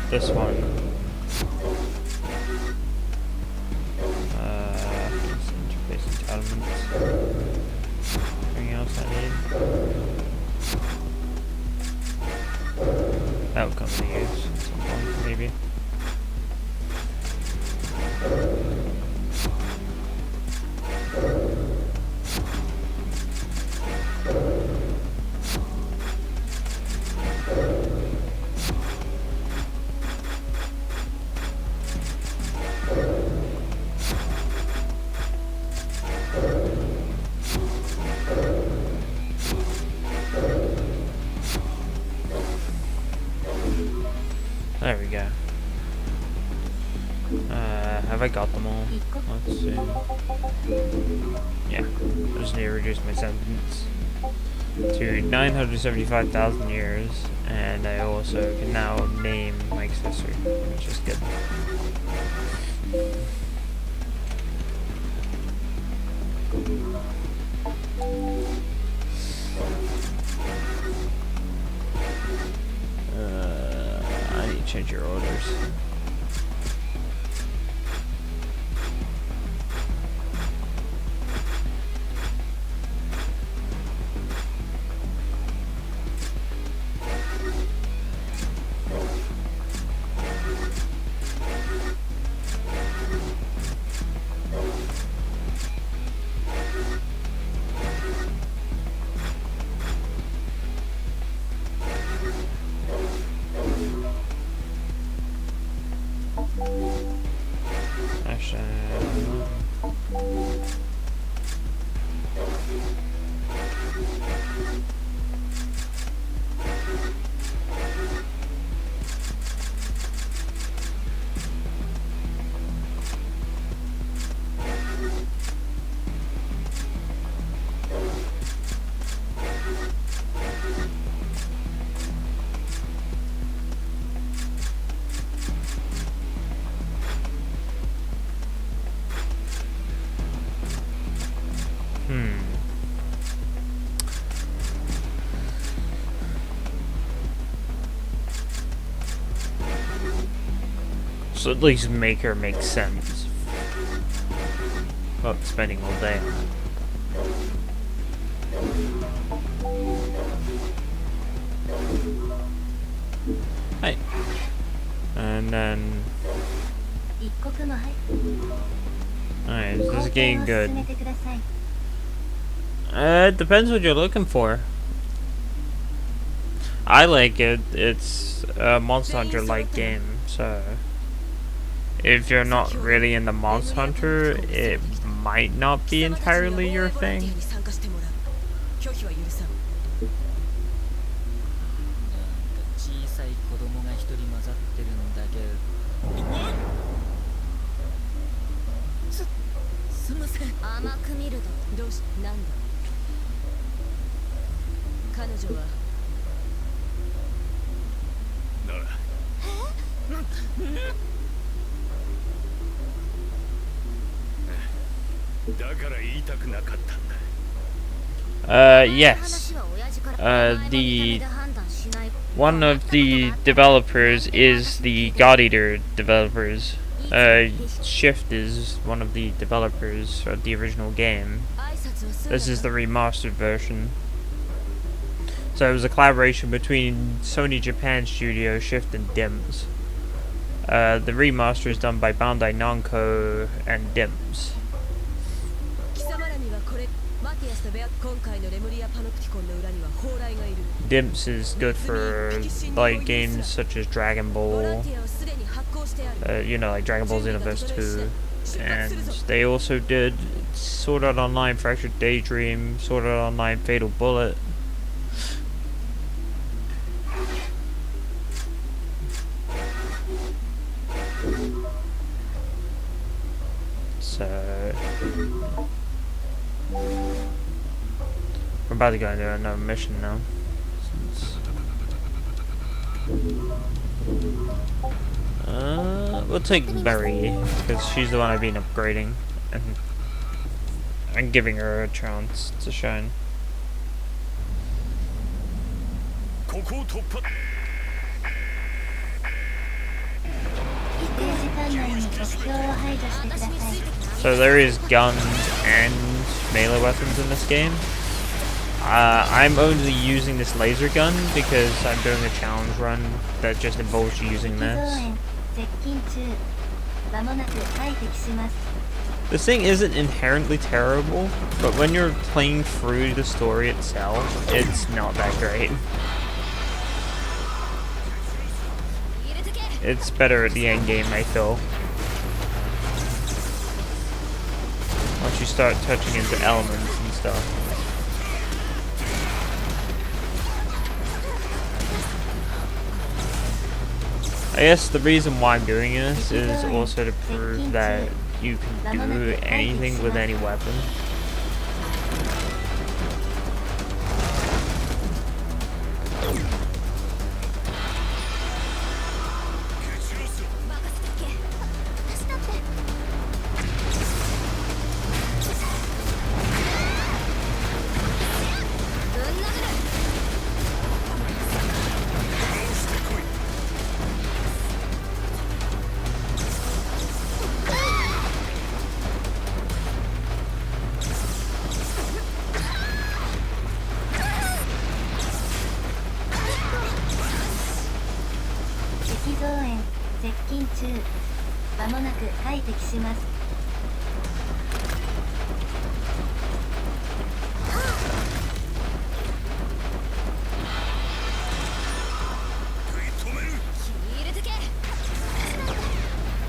This one. Interface entitlements. Anything else I need? That will come to use at some point, maybe. There we go. Have I got them all? Let's see. Yeah, I just need to reduce my sentence to 975,000 years, and I also can now name my accessory, which is good. I need to change your orders. Actually, So at least make her make sense. Not spending all day. Hey. And then... Alright, this is getting good. It depends what you're looking for. I like it. It's a Monster Hunter-like game, so... If you're not really into Monster Hunter, it might not be entirely your thing. 甘く見るとどうしなんだ彼女はならだから言いたくなかったんだ Yes. One of the developers is the God Eater developers. Shift is one of the developers of the original game. This is the remastered version. So it was a collaboration between Sony Japan Studio, Shift, and DIMS. The remaster is done by Bandai Namco and DIMS. DIMS is good for like games such as Dragon Ball, you know, like Dragon Ball Xenoverse 2, and they also did Sword Art Online Fractured Daydream, Sword Art Online Fatal Bullet. So we're about to go into another mission now. We'll take Berry, because she's the one I've been upgrading, and giving her a chance to shine. So there is guns and melee weapons in this game. I'm only using this laser gun because I'm doing a challenge run that just involves using this. This thing isn't inherently terrible, but when you're playing through the story itself, it's not that great. It's better at the end game, I feel. Once you start touching into elements and stuff. I guess the reason why I'm doing this is also to prove that you can do anything with any weapon.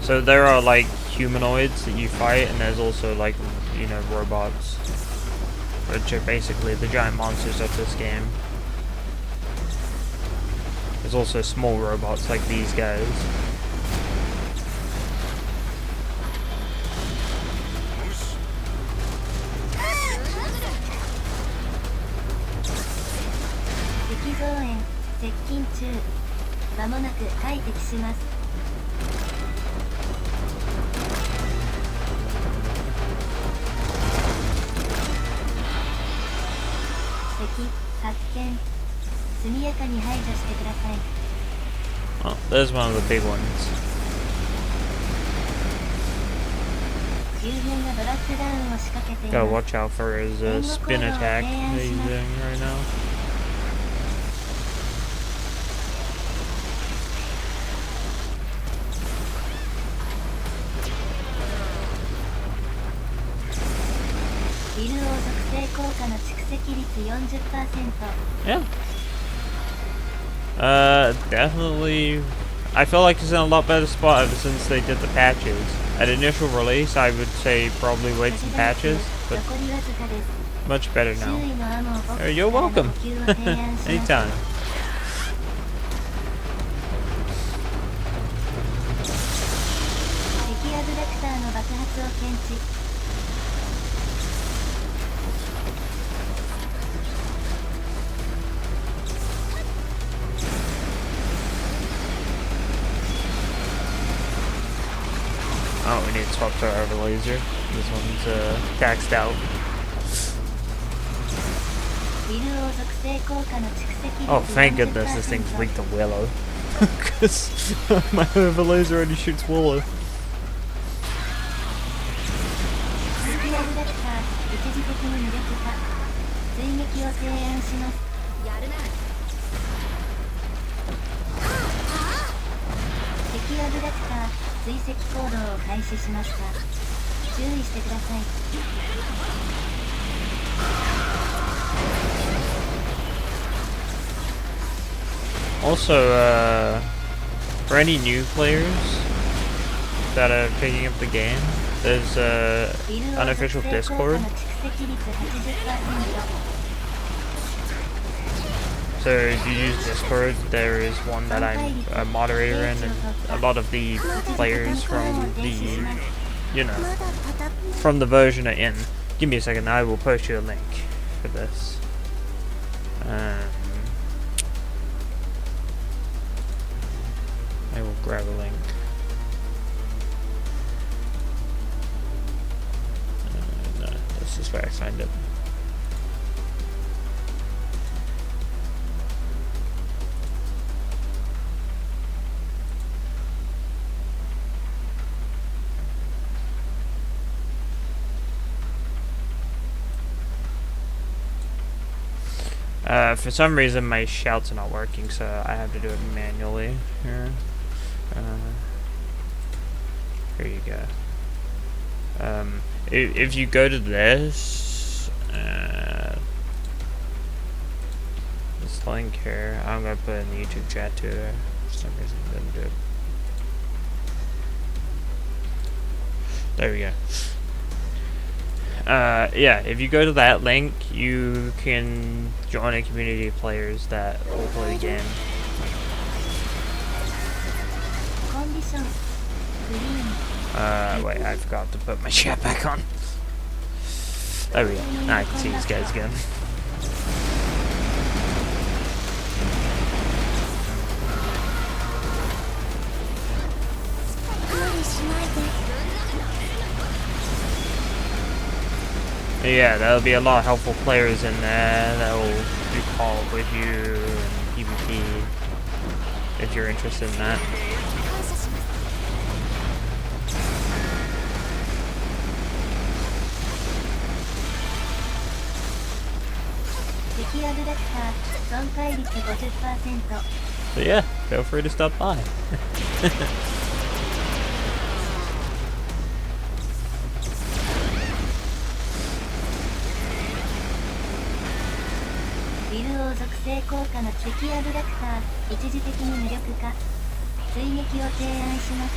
So there are like humanoids that you fight, and there's also like, you know, robots, which are basically the giant monsters of this game. There's also small robots like these guys. Oh, there's one of the big ones. 軍がドラッグダウンを仕掛けてい Gotta ます watch out for his spin attack that he's doing right now. ビル王属性効果の蓄積率 40%。 Yeah. Definitely. I feel like it's in a lot better spot ever since they did the patches. At initial release, I would say probably wait some patches, but 残りわずかです much better 周 now. 囲のアモをボックス You're からの welcome. 補給を提案します Anytime. 敵アブダクターの爆発を検知 Oh, we need to swap to our other laser. This one's taxed out. ビル王属性効果の蓄積率 Oh, thank goodness this 40% thing's weak to Willow. Because my other laser only shoots Willow. 敵アブダクター一時的に無力化追撃を提案しますやるな敵アブダクター追跡行動を開始しました注意してください Also, for any new players that are picking up the game, there's unofficial Discord. So if you use Discord, there is one that I'm a moderator in, and a lot of the players from the, you know, from the version are in. Give me a second, I will post you a link for this. I will grab a link. This is where I find it. For some reason my shouts are not working, so I have to do it manually here. Here you go. If you go to this link here, I'm gonna put it in the YouTube chat too. For some reason it didn't do it. There we go. Yeah, if you go to that link, you can join a community of players that will play the game. コンディショングリーン Wait, I forgot to put my chat back on. There we go. Now I can see these guys again. Yeah, there'll be a lot of helpful players in there that will do call with you and PvP if you're interested in that. 敵アブダクター損壊率 50%。 So yeah, feel free to stop by. ビル王属性効果の敵アブダクター一時的に無力化追撃を提案します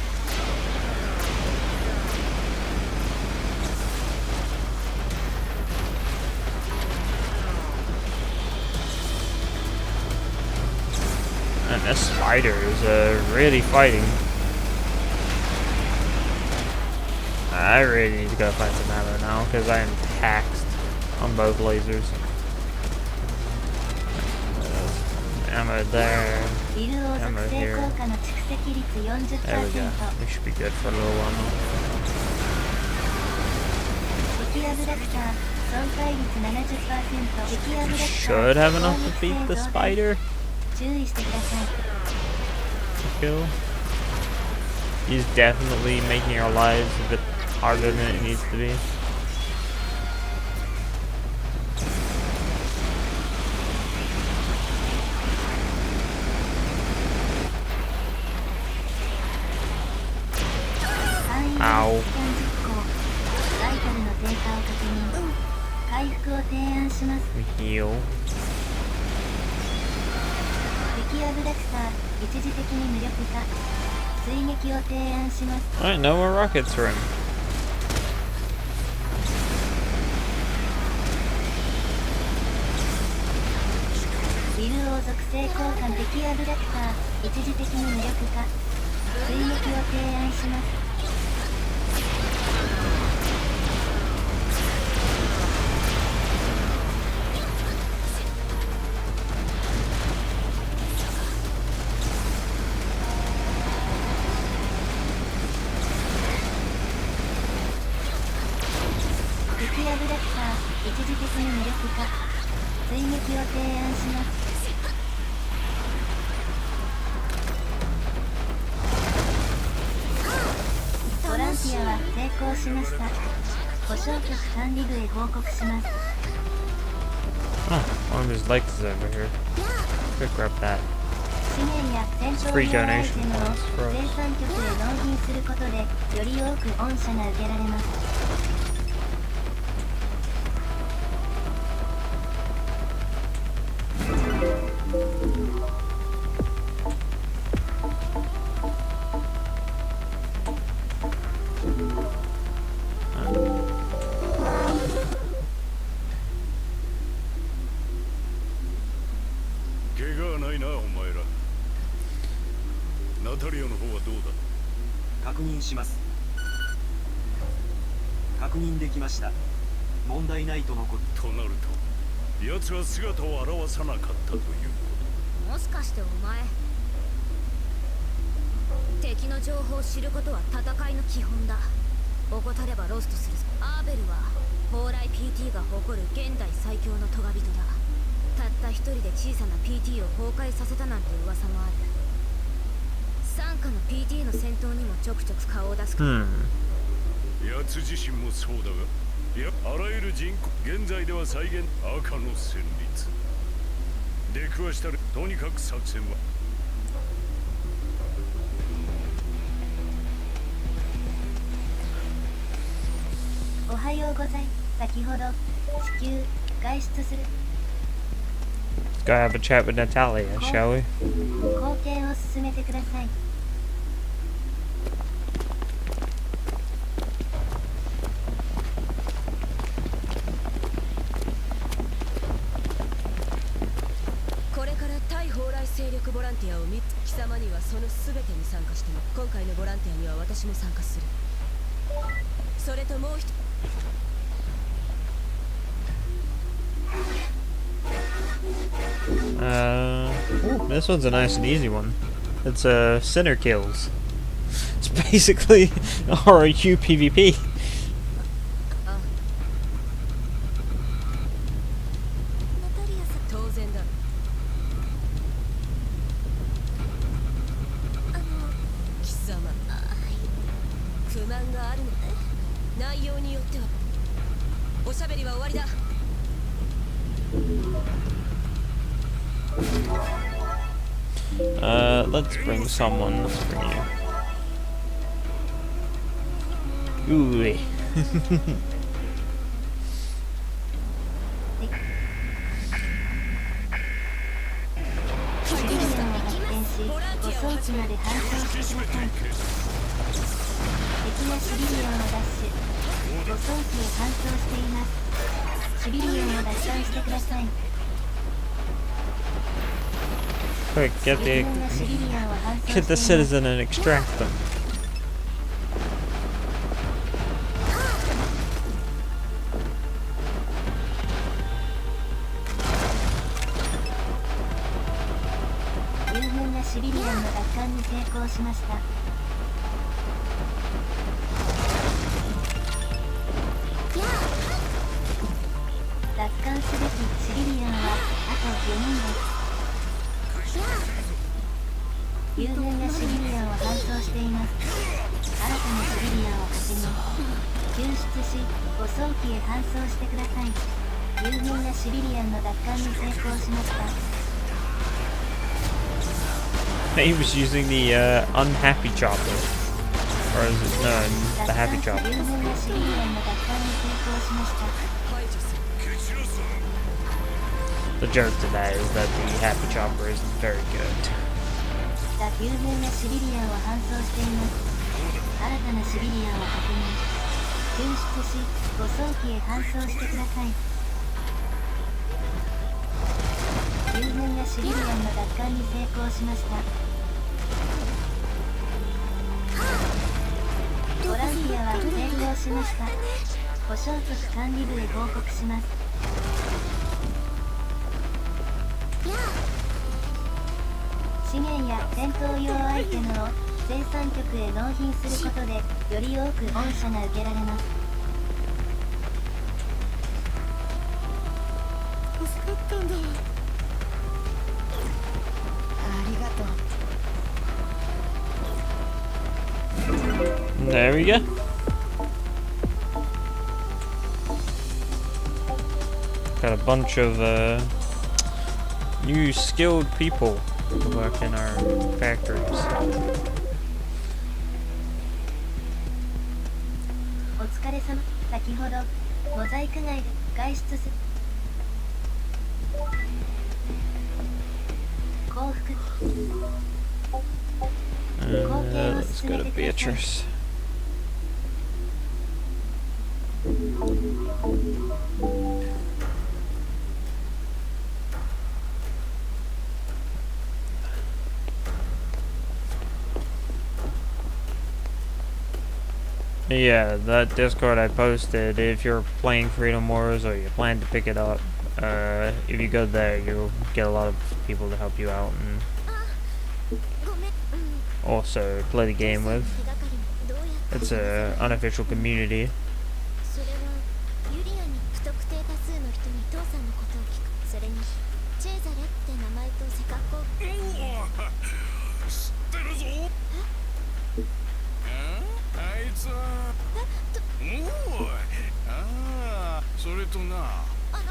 And this spider is really fighting. I really need to go find some ammo now because I am taxed on both lasers. Ammo there, ビル王属 ammo 性 here. 効果の蓄積率 40%。 There we go. We should be good for a little while now. 敵アブダクター損壊率 70%。 敵アブダクター Should have enough to beat the spider. 注意してください Kill. He's definitely making our lives a bit harder than it needs to be. Ow. バイタルの低下を確認。回復を提案します。 Heal. 敵アブダクター一時的に無力化。追撃を提案します。 Alright, no more rockets for him. ビル王属性交換敵アブダクター一時的に無力化。追撃を提案します。敵アブダクター一時的に無力化。追撃を提案します。ボランティアは成功しました。故障局管理部へ報告します。 Oh, one of his legs is over here. Quick grab that. 資源や戦闘 Free 用アイテ donation ムを points for 生 us. 産局へ納品することでより多く御社が受けられます。 怪我はないなお前ら。ナタリアの方はどうだ。確認します。確認できました。問題ないとのこと。となると奴は姿を現さなかったという。もしかしてお前敵の情報を知ることは戦いの基本だ。怠ればロストするぞ。アーベルは蓬莱 PT が誇る現代最強のトガ人だ。たった一人で小さな PT を崩壊させたなんて噂もある。傘下の PT の戦闘にもちょくちょく顔を出すから、奴自身もそうだが、いやあらゆる人口現在では再現赤の旋律出くわしたる。とにかく作戦はおはようございます。先ほど地球外出する Let's go have a chat with Natalia, shall we? 貢献を進めてください。これから対蓬莱勢力ボランティアを3つ。貴様にはその全てに参加しても、今回のボランティアには私も参加する。それともう一つ。This one's a nice and easy one. It's sinner kills. It's basically ROU PvP. 当然だ。貴様、不満があるので、内容によってはおしゃべりは終わりだ。Let's bring someone. Let's bring you. Ooh. シリリアンを発見し、護送機まで搬送してください。敵がシリリアンを奪取、護送機へ搬送しています。シリリアンを奪還してください。 Quick, get 敵軍がシリリアンを搬送してい the ます。 citizen and extract them. 友軍がシリリアンの奪還に成功しました。奪還すべきシリリアンはあと4人です。友軍がシリリアンを搬送しています。新たなシリリアンを確認。し、誤送機へ搬送してください。有名なシビリアンの奪還に成功しました。 He was using the unhappy chopper. Or is it, no, the happy chopper. 有名なシビリアンの奪還に成功しました。 The joke to that is that the happy chopper isn't very good. 有名なシビリアンを搬送しています。新たなシビリアンを確認。救出し、誤送機へ搬送してください。有名なシビリアンの奪還に成功しました。ボランティアは成功しました。保証局管理部へ報告します。資源や戦闘用アイテムを生産局へ納品することでより多く御社が受けられます。助かったんだ。ありがとう。 There we go. Got a bunch of new skilled people to work in our factories. お疲れ様。先ほどモザイク外で外出す。幸福。 Let's go to Beatrice. Yeah, that Discord I posted, if you're playing Freedom Wars or you plan to pick it up, if you go there, you'll get a lot of people to help you out and also play the game with. It's an unofficial community. それとな、本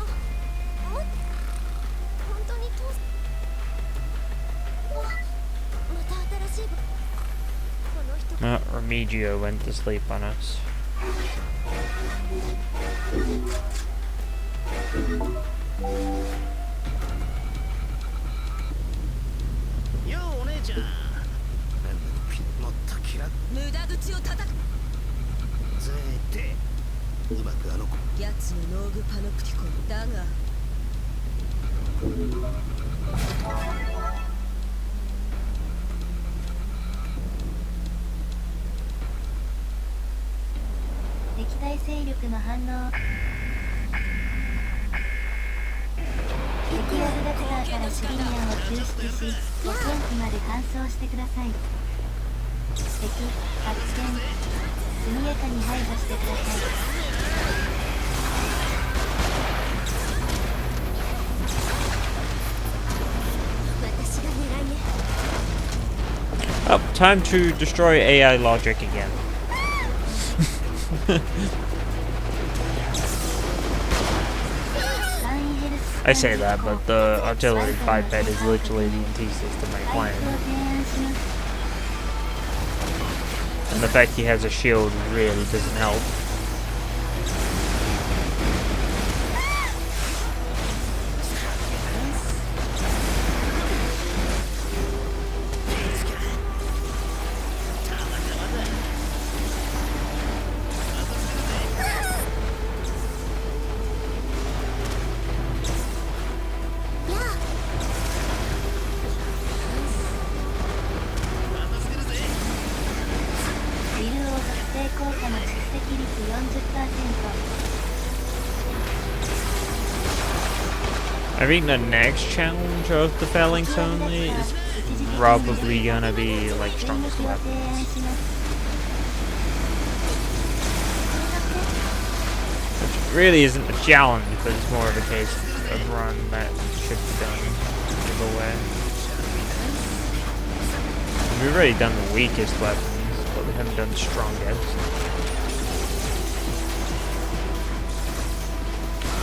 当に父さん、また新しいこの人 Remigio went to sleep on us. ようお姉ちゃん。もっとキラッ無駄口を叩く。ぜーってうまくあの子やつのノーグパノプティコンだが敵対勢力の反応。敵アブダクターからシビリアンを救出し、保健機まで搬送してください。敵発見。速やかに排除してください。 Oh, time to destroy AI logic again. I say that, but the artillery biped is literally the NT system I plan. And the fact he has a shield really doesn't help. I think the next challenge of the Phalanx only is probably gonna be like strongest weapons. Which really isn't a challenge, but it's more of a case of run that should be done either way. We've already done the weakest weapons, but we haven't done the strongest.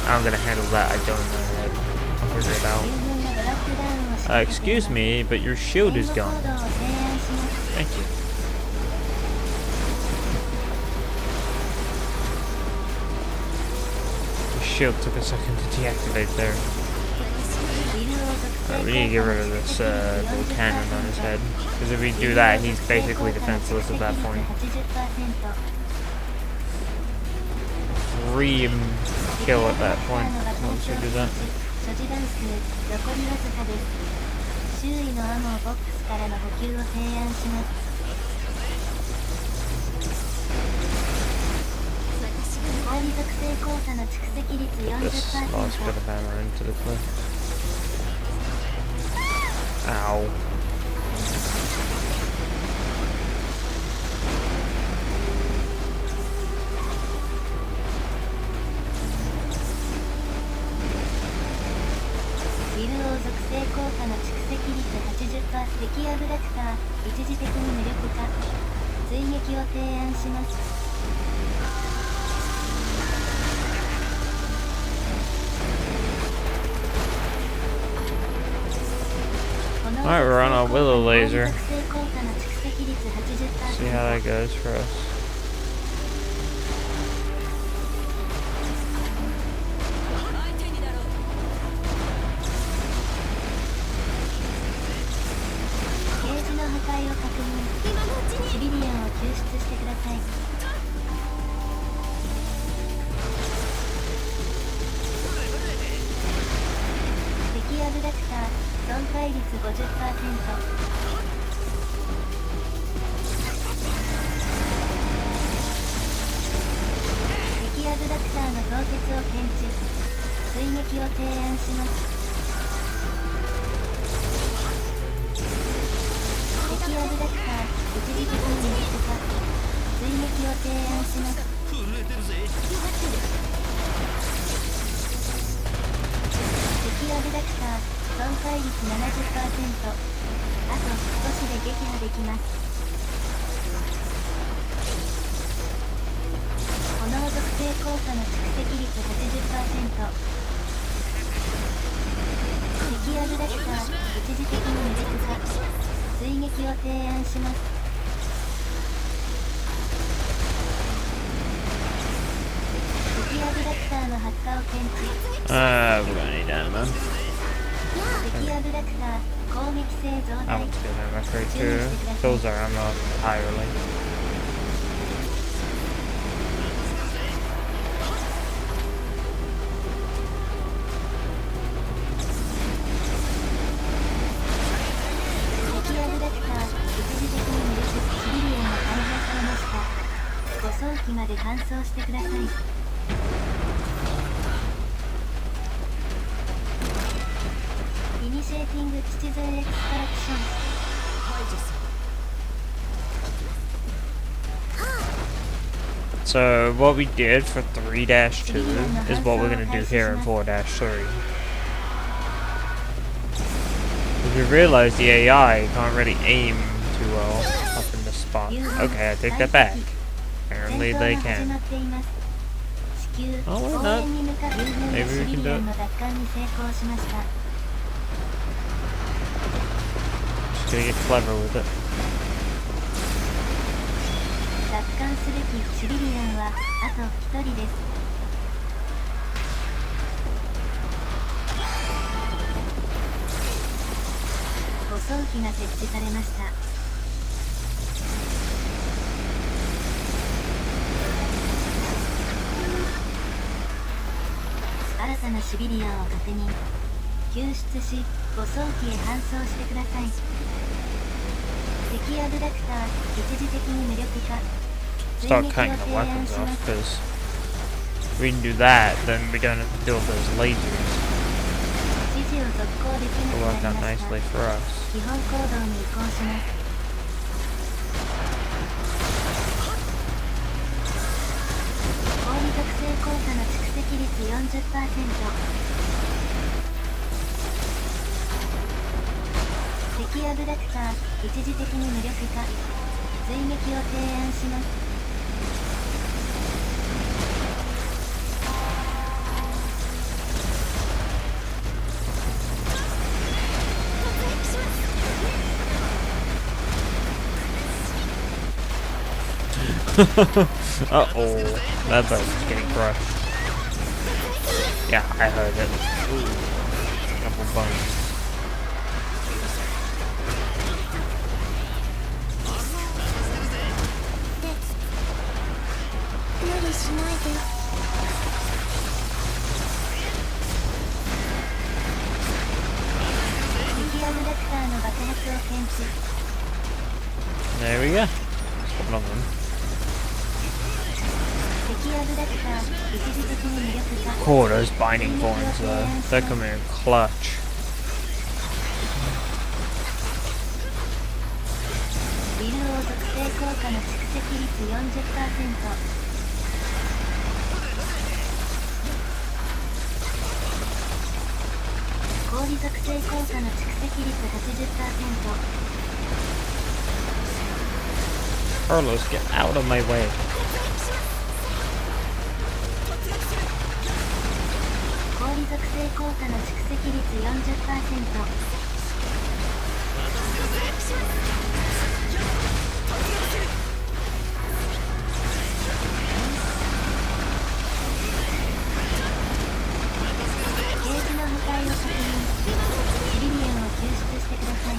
I'm gonna handle that. I don't know yet. I'll figure it out. 友軍がドラッグダウンを仕掛けています。 Excuse me, but your shield is 援護 gone. 行動を提案します。 Thank you. The shield took a second to deactivate there. ウィル王属 Alright, we need to get rid of this little cannon on his head. Because if we do that, he's basically defenseless at that point. 3 kill at that point once we do that. 所持弾数残りわずかです。周囲のアモーボックスからの補給を提案します。氷属性交差の蓄積率 This last bit 40%。 of ammo into the cliff. Ow. ウィル王属性効果の蓄積率 80%。敵アブダクター一時的に無力化。追撃を提案します。 Alright, we're on a willow laser. 属性効果の蓄積率 See 80%。 how that goes for us. ゲージの破壊を確認。シビリアンを救出してください。敵アブダクター損壊率 50%。 敵アブダクターの凍結を検知。追撃を提案します。 敵アブダクター一時的に無力化。追撃を提案します。敵アブダクター損壊率 70%。 あと少しで撃破できます。炎属性効果の蓄積率 80%。 敵アブダクター一時的に無力化。追撃を提案します。敵アブダクターの発火を検知。 We're gonna need ammo. 敵アブダクター攻撃性増 That 大。 one's good ammo for it too. Those are ammo entirely. 敵アブダクター一時的に無力化。シビリアンが解放されました。護送機まで搬送してください。イニシエーティング地地図エクストラクション。 So what we did for 3-2 is what we're gonna do here in 4-3. If you realize the AI can't really aim too well up in the spot. Okay, I take that back. Apparently they 戦闘が始ま can. っています。地球 Oh, why 公 not? 園に向かう友軍が Maybe we シ can ビ do リア it. ンの奪還に成功しました。 Just gonna get clever with it. 奪還すべきシビリアンはあと1人です。護送機が設置されました。新たなシビリアンを確認。救出し、護送機へ搬送してください。敵アブダクター一時的に無力化。 Start cutting the weapons off, because if we can do that, then we don't have to deal with those lasers. 指示を続行でき It'll なく work な out りました。 nicely for us. 基本行動に移行します。氷属性効果の蓄積率 40%。 敵アブダクター一時的に無力化。追撃を提案します。 敵 Uh-oh. That boat is getting crushed. Yeah, I heard it. Ooh. Couple bones. 無理しないで。敵アブダクターの爆発を検知。 There we go. One of them. 敵アブダクター一時的に無力化。 Cool, those binding thorns though. They come in clutch. ビル王属性効果の蓄積率 40%。 氷属性効果の蓄積率 80%。 Carlos, get out of my way. 氷属性効果の蓄積率 40%。 ゲージの破壊を確認。シリリアンを救出してください。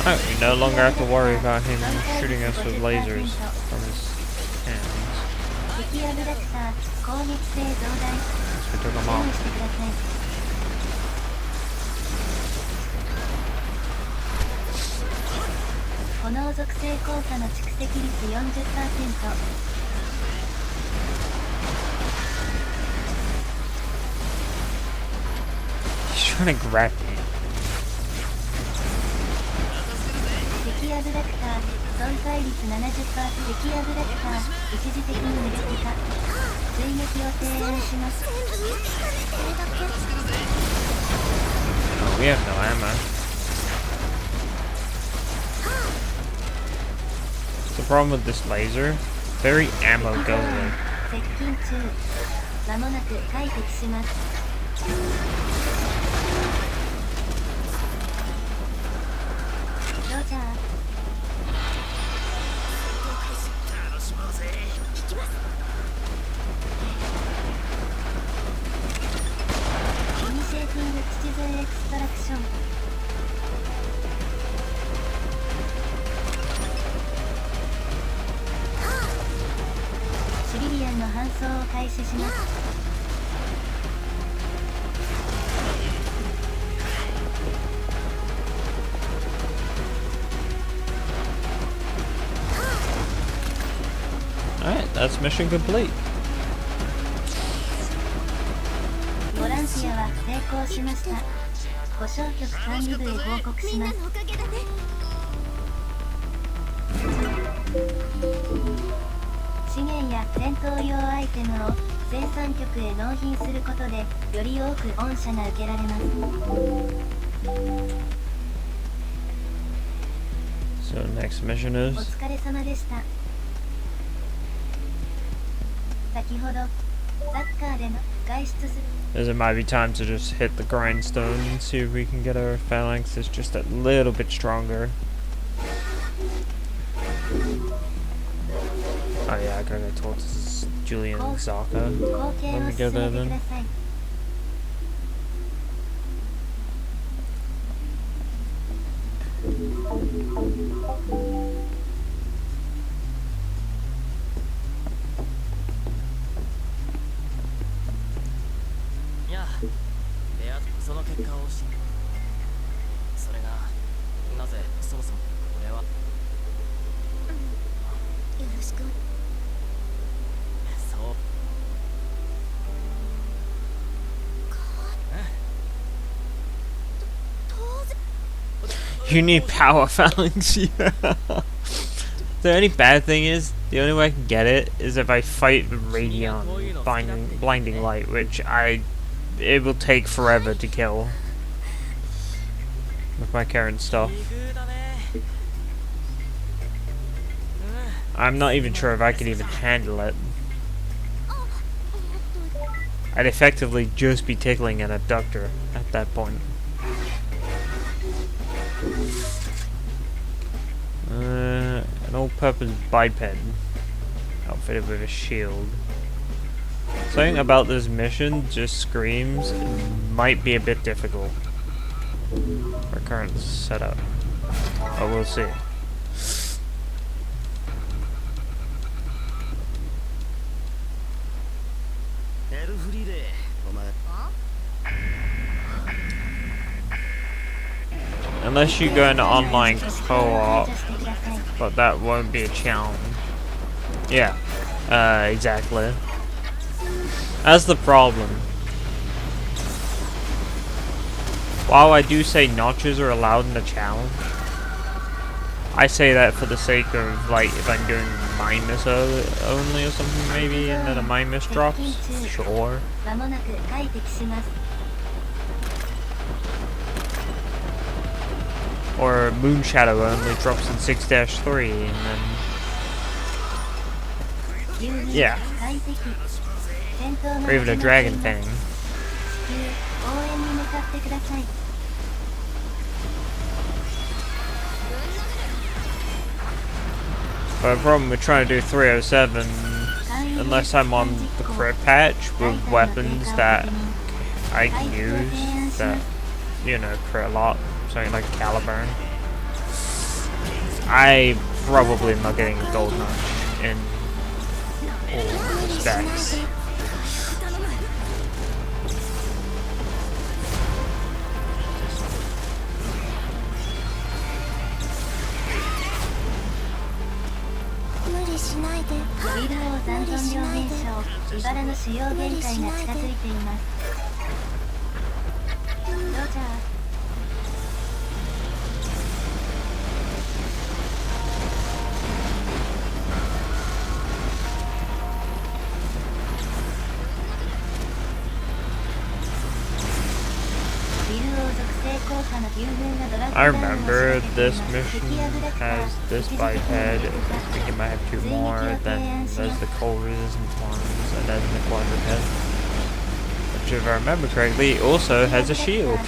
Alright, we no longer have to worry about him shooting us with lasers from his hands. 敵アブダクター攻撃性増大。 We took him 用 off. 意してください。 炎属性効果の蓄積率 40%。 He's trying to grab me. 敵アブダクター損壊率 70%。 敵アブダクター一時的に無力化。追撃を提案します。 Oh, we have no ammo. The problem with this laser, very ammo guzzling. 接近中。間もなく解決します。 ロジャー。 イニシエーティング地図エクストラクション。 シリリアンの搬送を開始します。 Alright, that's mission complete. ボランティアは成功しました。故障局管理部へ報告します。 おかげだね。 資源や戦闘用アイテムを生産局へ納品することでより多く御社が受けられます。 So next mission お is 疲れ様でした。先ほどサッカーでの外出する as it might be time to just hit the grindstone and see if we can get our phalanxes just a little bit stronger. Oh yeah, I gotta go talk to Julian and Zaka. 後継 Let を me 進 get め that てく in. ださい。 いや、レアその結果を知る。それがなぜそもそも俺はよろしく。そう。 You need power phalanx, yeah. The only bad thing is, the only way I can get it is if I fight the Radion blinding light, which it will take forever to kill with my current stuff. 奇遇だね。I'm not even sure if I can even handle it. I'd effectively just be tickling an abductor at that point. An all-purpose biped outfitted with a shield. Something about this mission just screams it might be a bit difficult. Our current setup. But we'll see. Unless you go into online co-op, but that won't be a challenge. Yeah, exactly. That's the problem. While I do say notches are allowed in the challenge, I say that for the sake of, like, if I'm doing minus only or something maybe, and then a minus drops, sure. Or Moonshadow only drops in 6-3, and then... yeah. Or even a Dragon Fang. But the problem with trying to do 307, unless I'm on the crit patch with weapons that I can use, that, you know, crit a lot, something like Caliburn, I probably am not getting a gold notch in all respects. I remember this mission has this biped, I think it might have 2 more, then there's the cold resistant ones, and then the quadruped, which if I remember correctly also has a shield.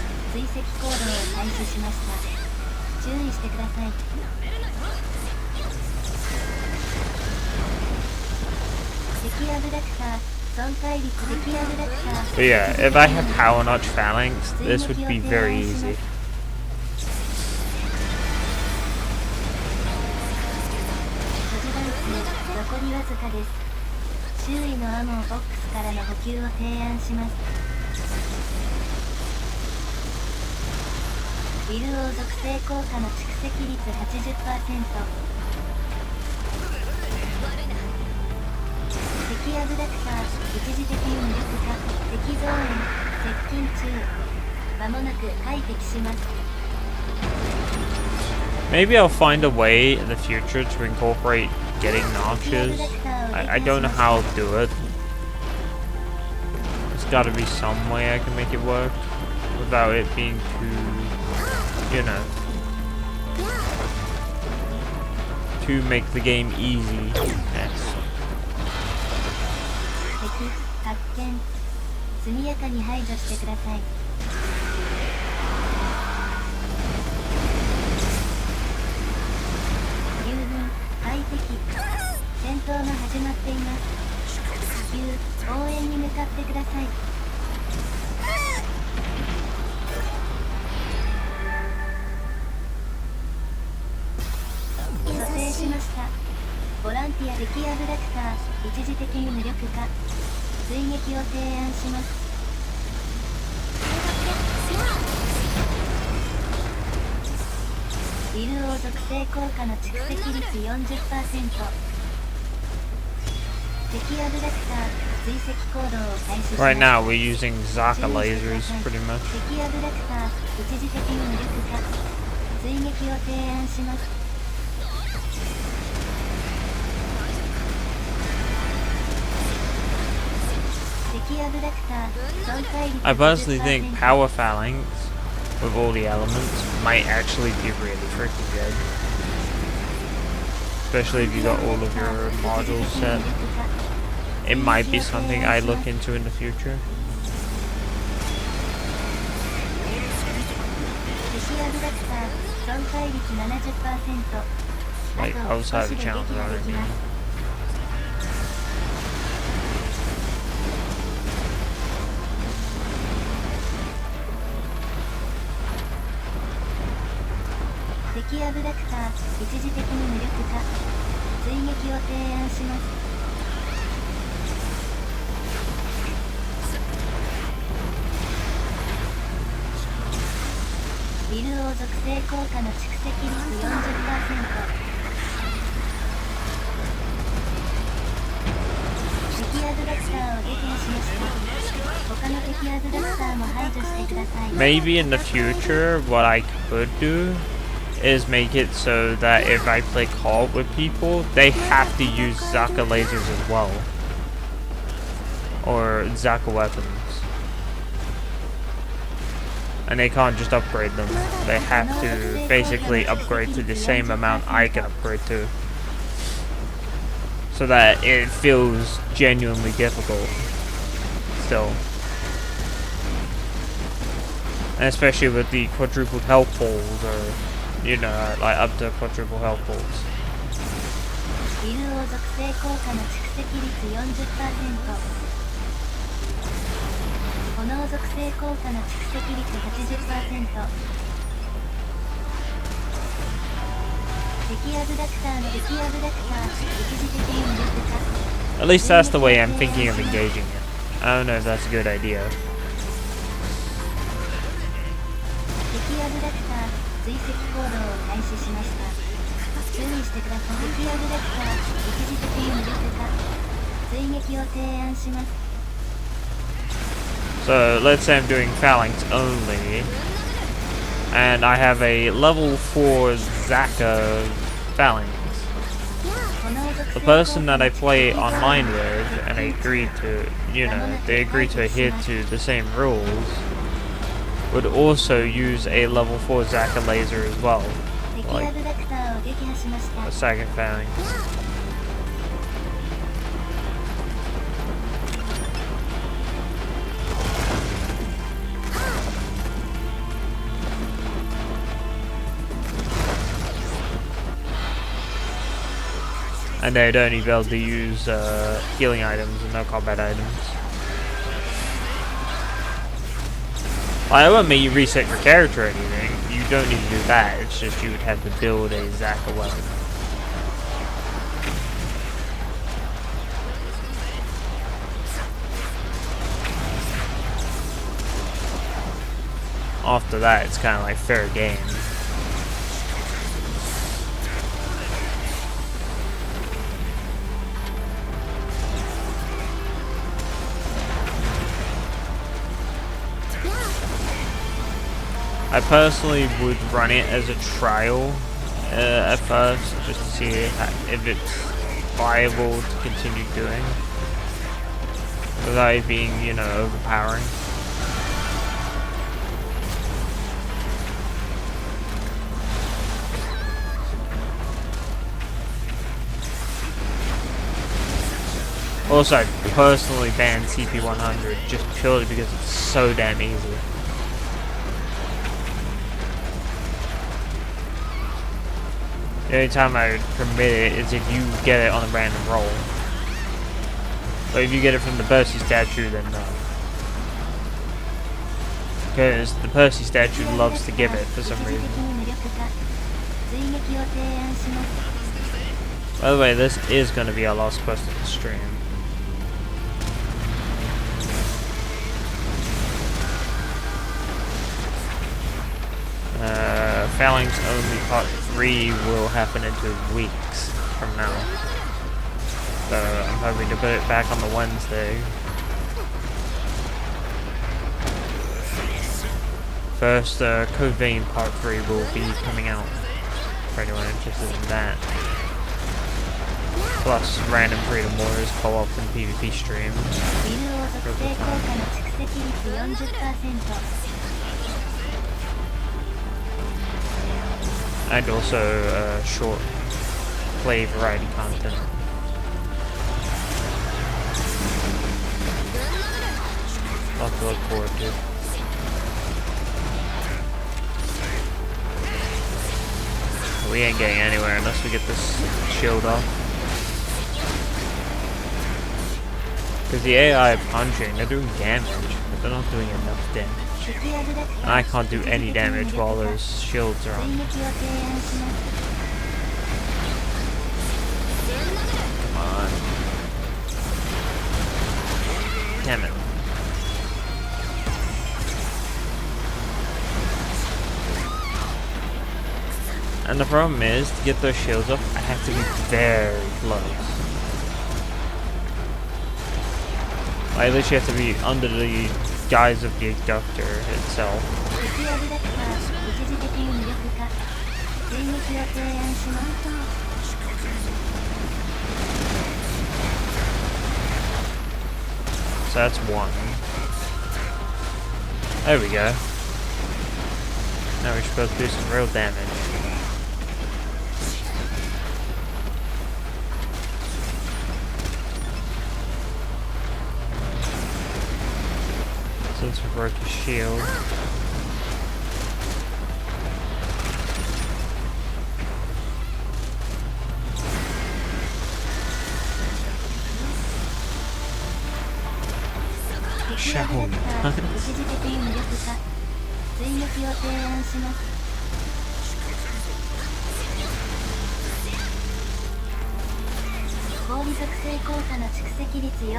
But yeah, if I have Power Notch Phalanx, this would be very easy. Maybe I'll find a way in the future to incorporate getting notches. I don't know how I'll do it. There's gotta be some way I can make it work without it being too, you know, to make the game easy. Yes. Right now we're using Zaka lasers pretty much. I personally think Power Phalanx with all the elements might actually be really freaking good. Especially if you got all of your modules set. It might be something I look into in the future. Like, outside the challenge, you know what I mean? 敵アブダクター、一時的に無力化。追撃を提案します。ビル王属性効果の蓄積率 40%。敵アブダクターを撃破しました。他の敵アブダクターも排除してください。Maybe in the future, what I could do is make it so that if I play co-op with people, they have to use Zaka lasers as well. Or Zaka weapons. And they can't just upgrade them. They have to basically upgrade to the same amount I can upgrade to. So that it feels genuinely difficult. Still. And especially with the quadrupled health pools, or, you know, like up to quadruple health pools. ビル王属性効果の蓄積率 40%。炎属性効果の蓄積率 80%。敵アブダクターの敵アブダクター、一時的に無力化。 At least that's the way I'm thinking of engaging it. I don't know if that's a good idea. 敵アブダクター、追跡行動を開始しました。注意してください。敵アブダクター、一時的に無力化。追撃を提案します。 So let's say I'm doing Phalanx only, and I have a level 4 Zaka Phalanx. The person that I play online with, and they agreed to, you know, they agreed to adhere to the same rules, would also use a level 4 Zaka laser as well, like a second Phalanx. And they'd only be able to use healing items and no combat items. Well, I won't make you reset your character or anything. You don't need to do that. It's just you would have to build a Zaka weapon. After that, it's kind of like fair game. I personally would run it as a trial at first, just to see if it's viable to continue doing without it being, you know, overpowering. Also, I personally banned CP100 just purely because it's so damn easy. The only time I would permit it is if you get it on a random roll. But if you get it from the Percy statue, then no. Because the Percy statue loves to give it for some reason. By the way, this is going to be our last quest of the stream. Phalanx only part 3 will happen in 2 weeks from now. So I'm hoping to put it back on the Wednesday. First, Code Vein part 3 will be coming out for anyone interested in that. Plus random Freedom Wars co-op and PvP streams. And also short play variety content. Lots to look forward to. We ain't getting anywhere unless we get this shield off. Because the AI punching, they're doing damage, but they're not doing enough damage. And I can't do any damage while those shields are on. Come on. Damn it. And the problem is, to get those shields up, I have to be very close. I literally have to be under the guise of the abductor itself. So that's one. There we go. Now we're supposed to do some real damage. Since we broke his shield. Shahun. 氷属性効果の蓄積率 40%。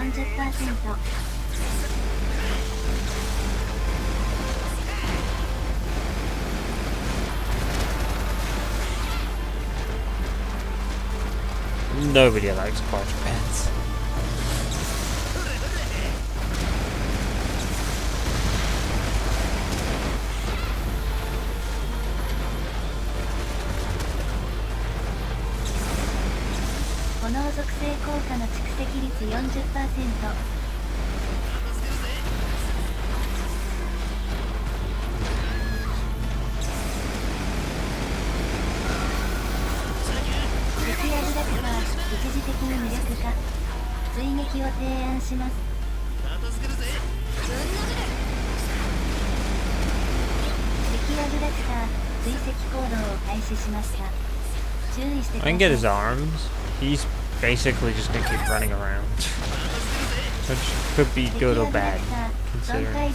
Nobody likes quadrupeds. I can get his arms. He's basically just gonna keep running around. Which could be good or bad, considering.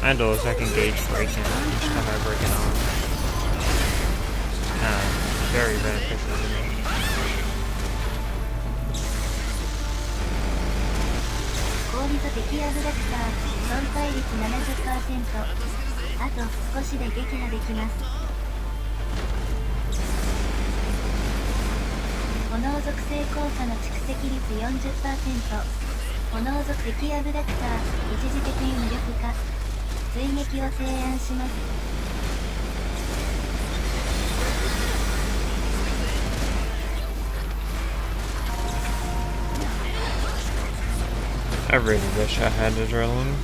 And also I can gauge breaking each time I break an arm. It's very beneficial to me. I really wish I had adrenaline.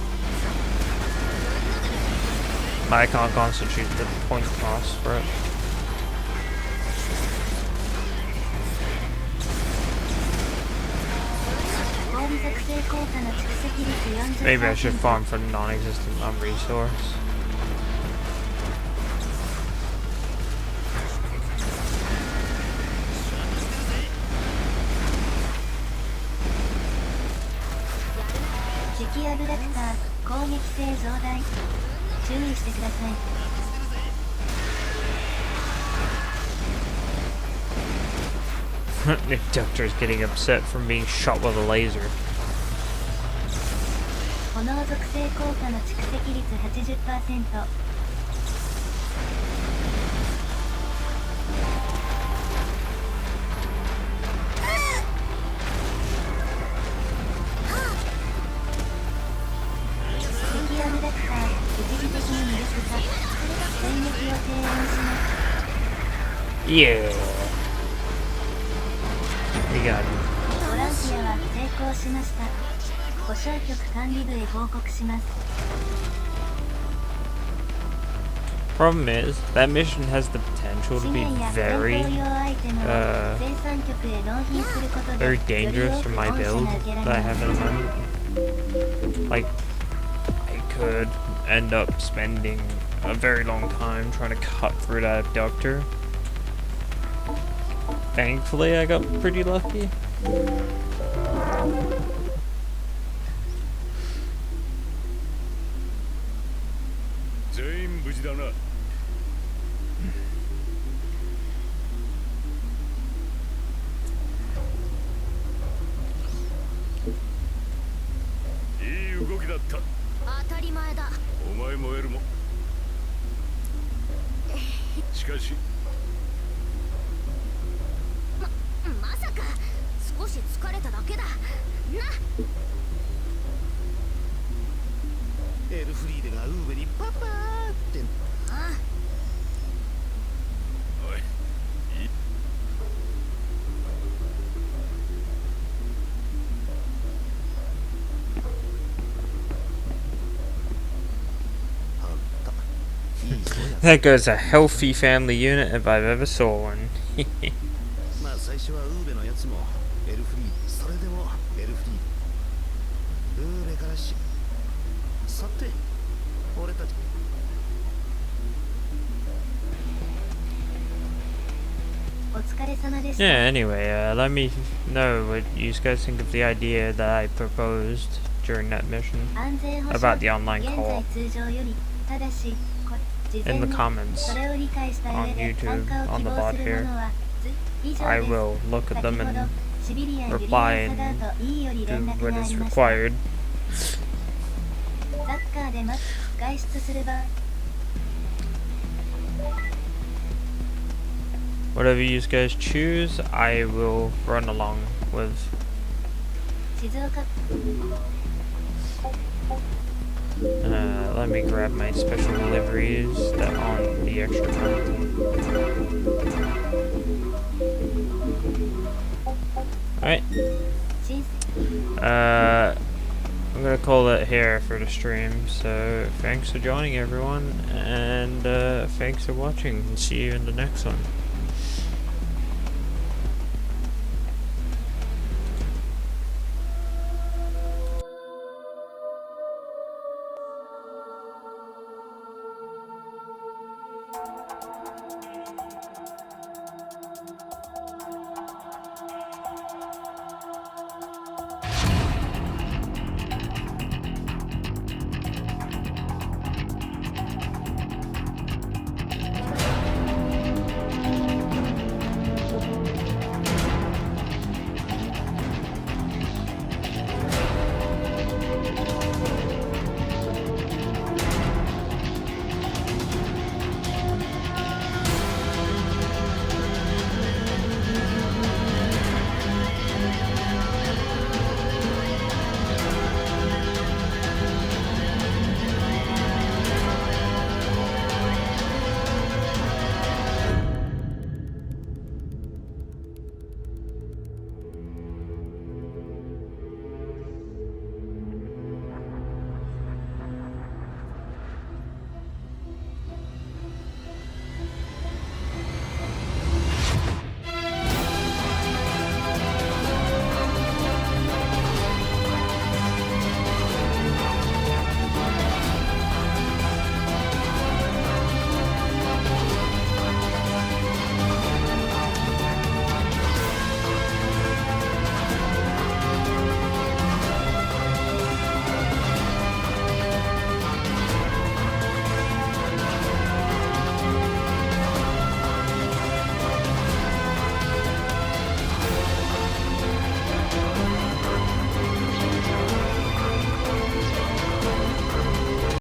I can't concentrate the point cost for it. Maybe I should farm for non-existent resource. The abductor is getting upset from being shot with a laser. Yeah. We got him. 行しました。ご消極管理部へ報告します。 Problem is, that mission has the potential to 資 be 源や very, 戦闘用アイテムを生産局へ納品することで very より dangerous 多 for く my 御社 build が受けら that I れま have す。 in a moment. Like, I could end up spending a very long time trying to cut through that abductor. Thankfully, I got pretty lucky. 全員無事だな。いい動きだった。当たり前だ。お前もエルも。しかしまさか少し疲れただけだな。エルフリーデがウーベにパパーってあおい、あんたいい子や。 That goes a healthy family unit if I've ever saw one. まあ最初はウーベのやつもエルフリー、それでもエルフリー、ウーベからし、さて俺たち。お疲れ様でした。 Yeah, anyway, let me know what you guys think of the idea that I proposed during that mission 安全保 about 障 the online 現 call 在通常よりただし事前 in the に comments. それを理解した on 上で YouTube 参加を on 希 the 望 bot する here. 者は以上 I です。 will look at 先 them ほど and シビリアンユリア reply ンサダート E より do 連絡 what があ is りました。 required. サッカーで待つ外出する場合 Whatever you guys choose, I will run along with. 静岡 Let me grab my special deliveries that on the extra time. Alright. 新 I'm gonna call it here for the stream, so thanks for joining everyone, and thanks for watching, and see you in the next one.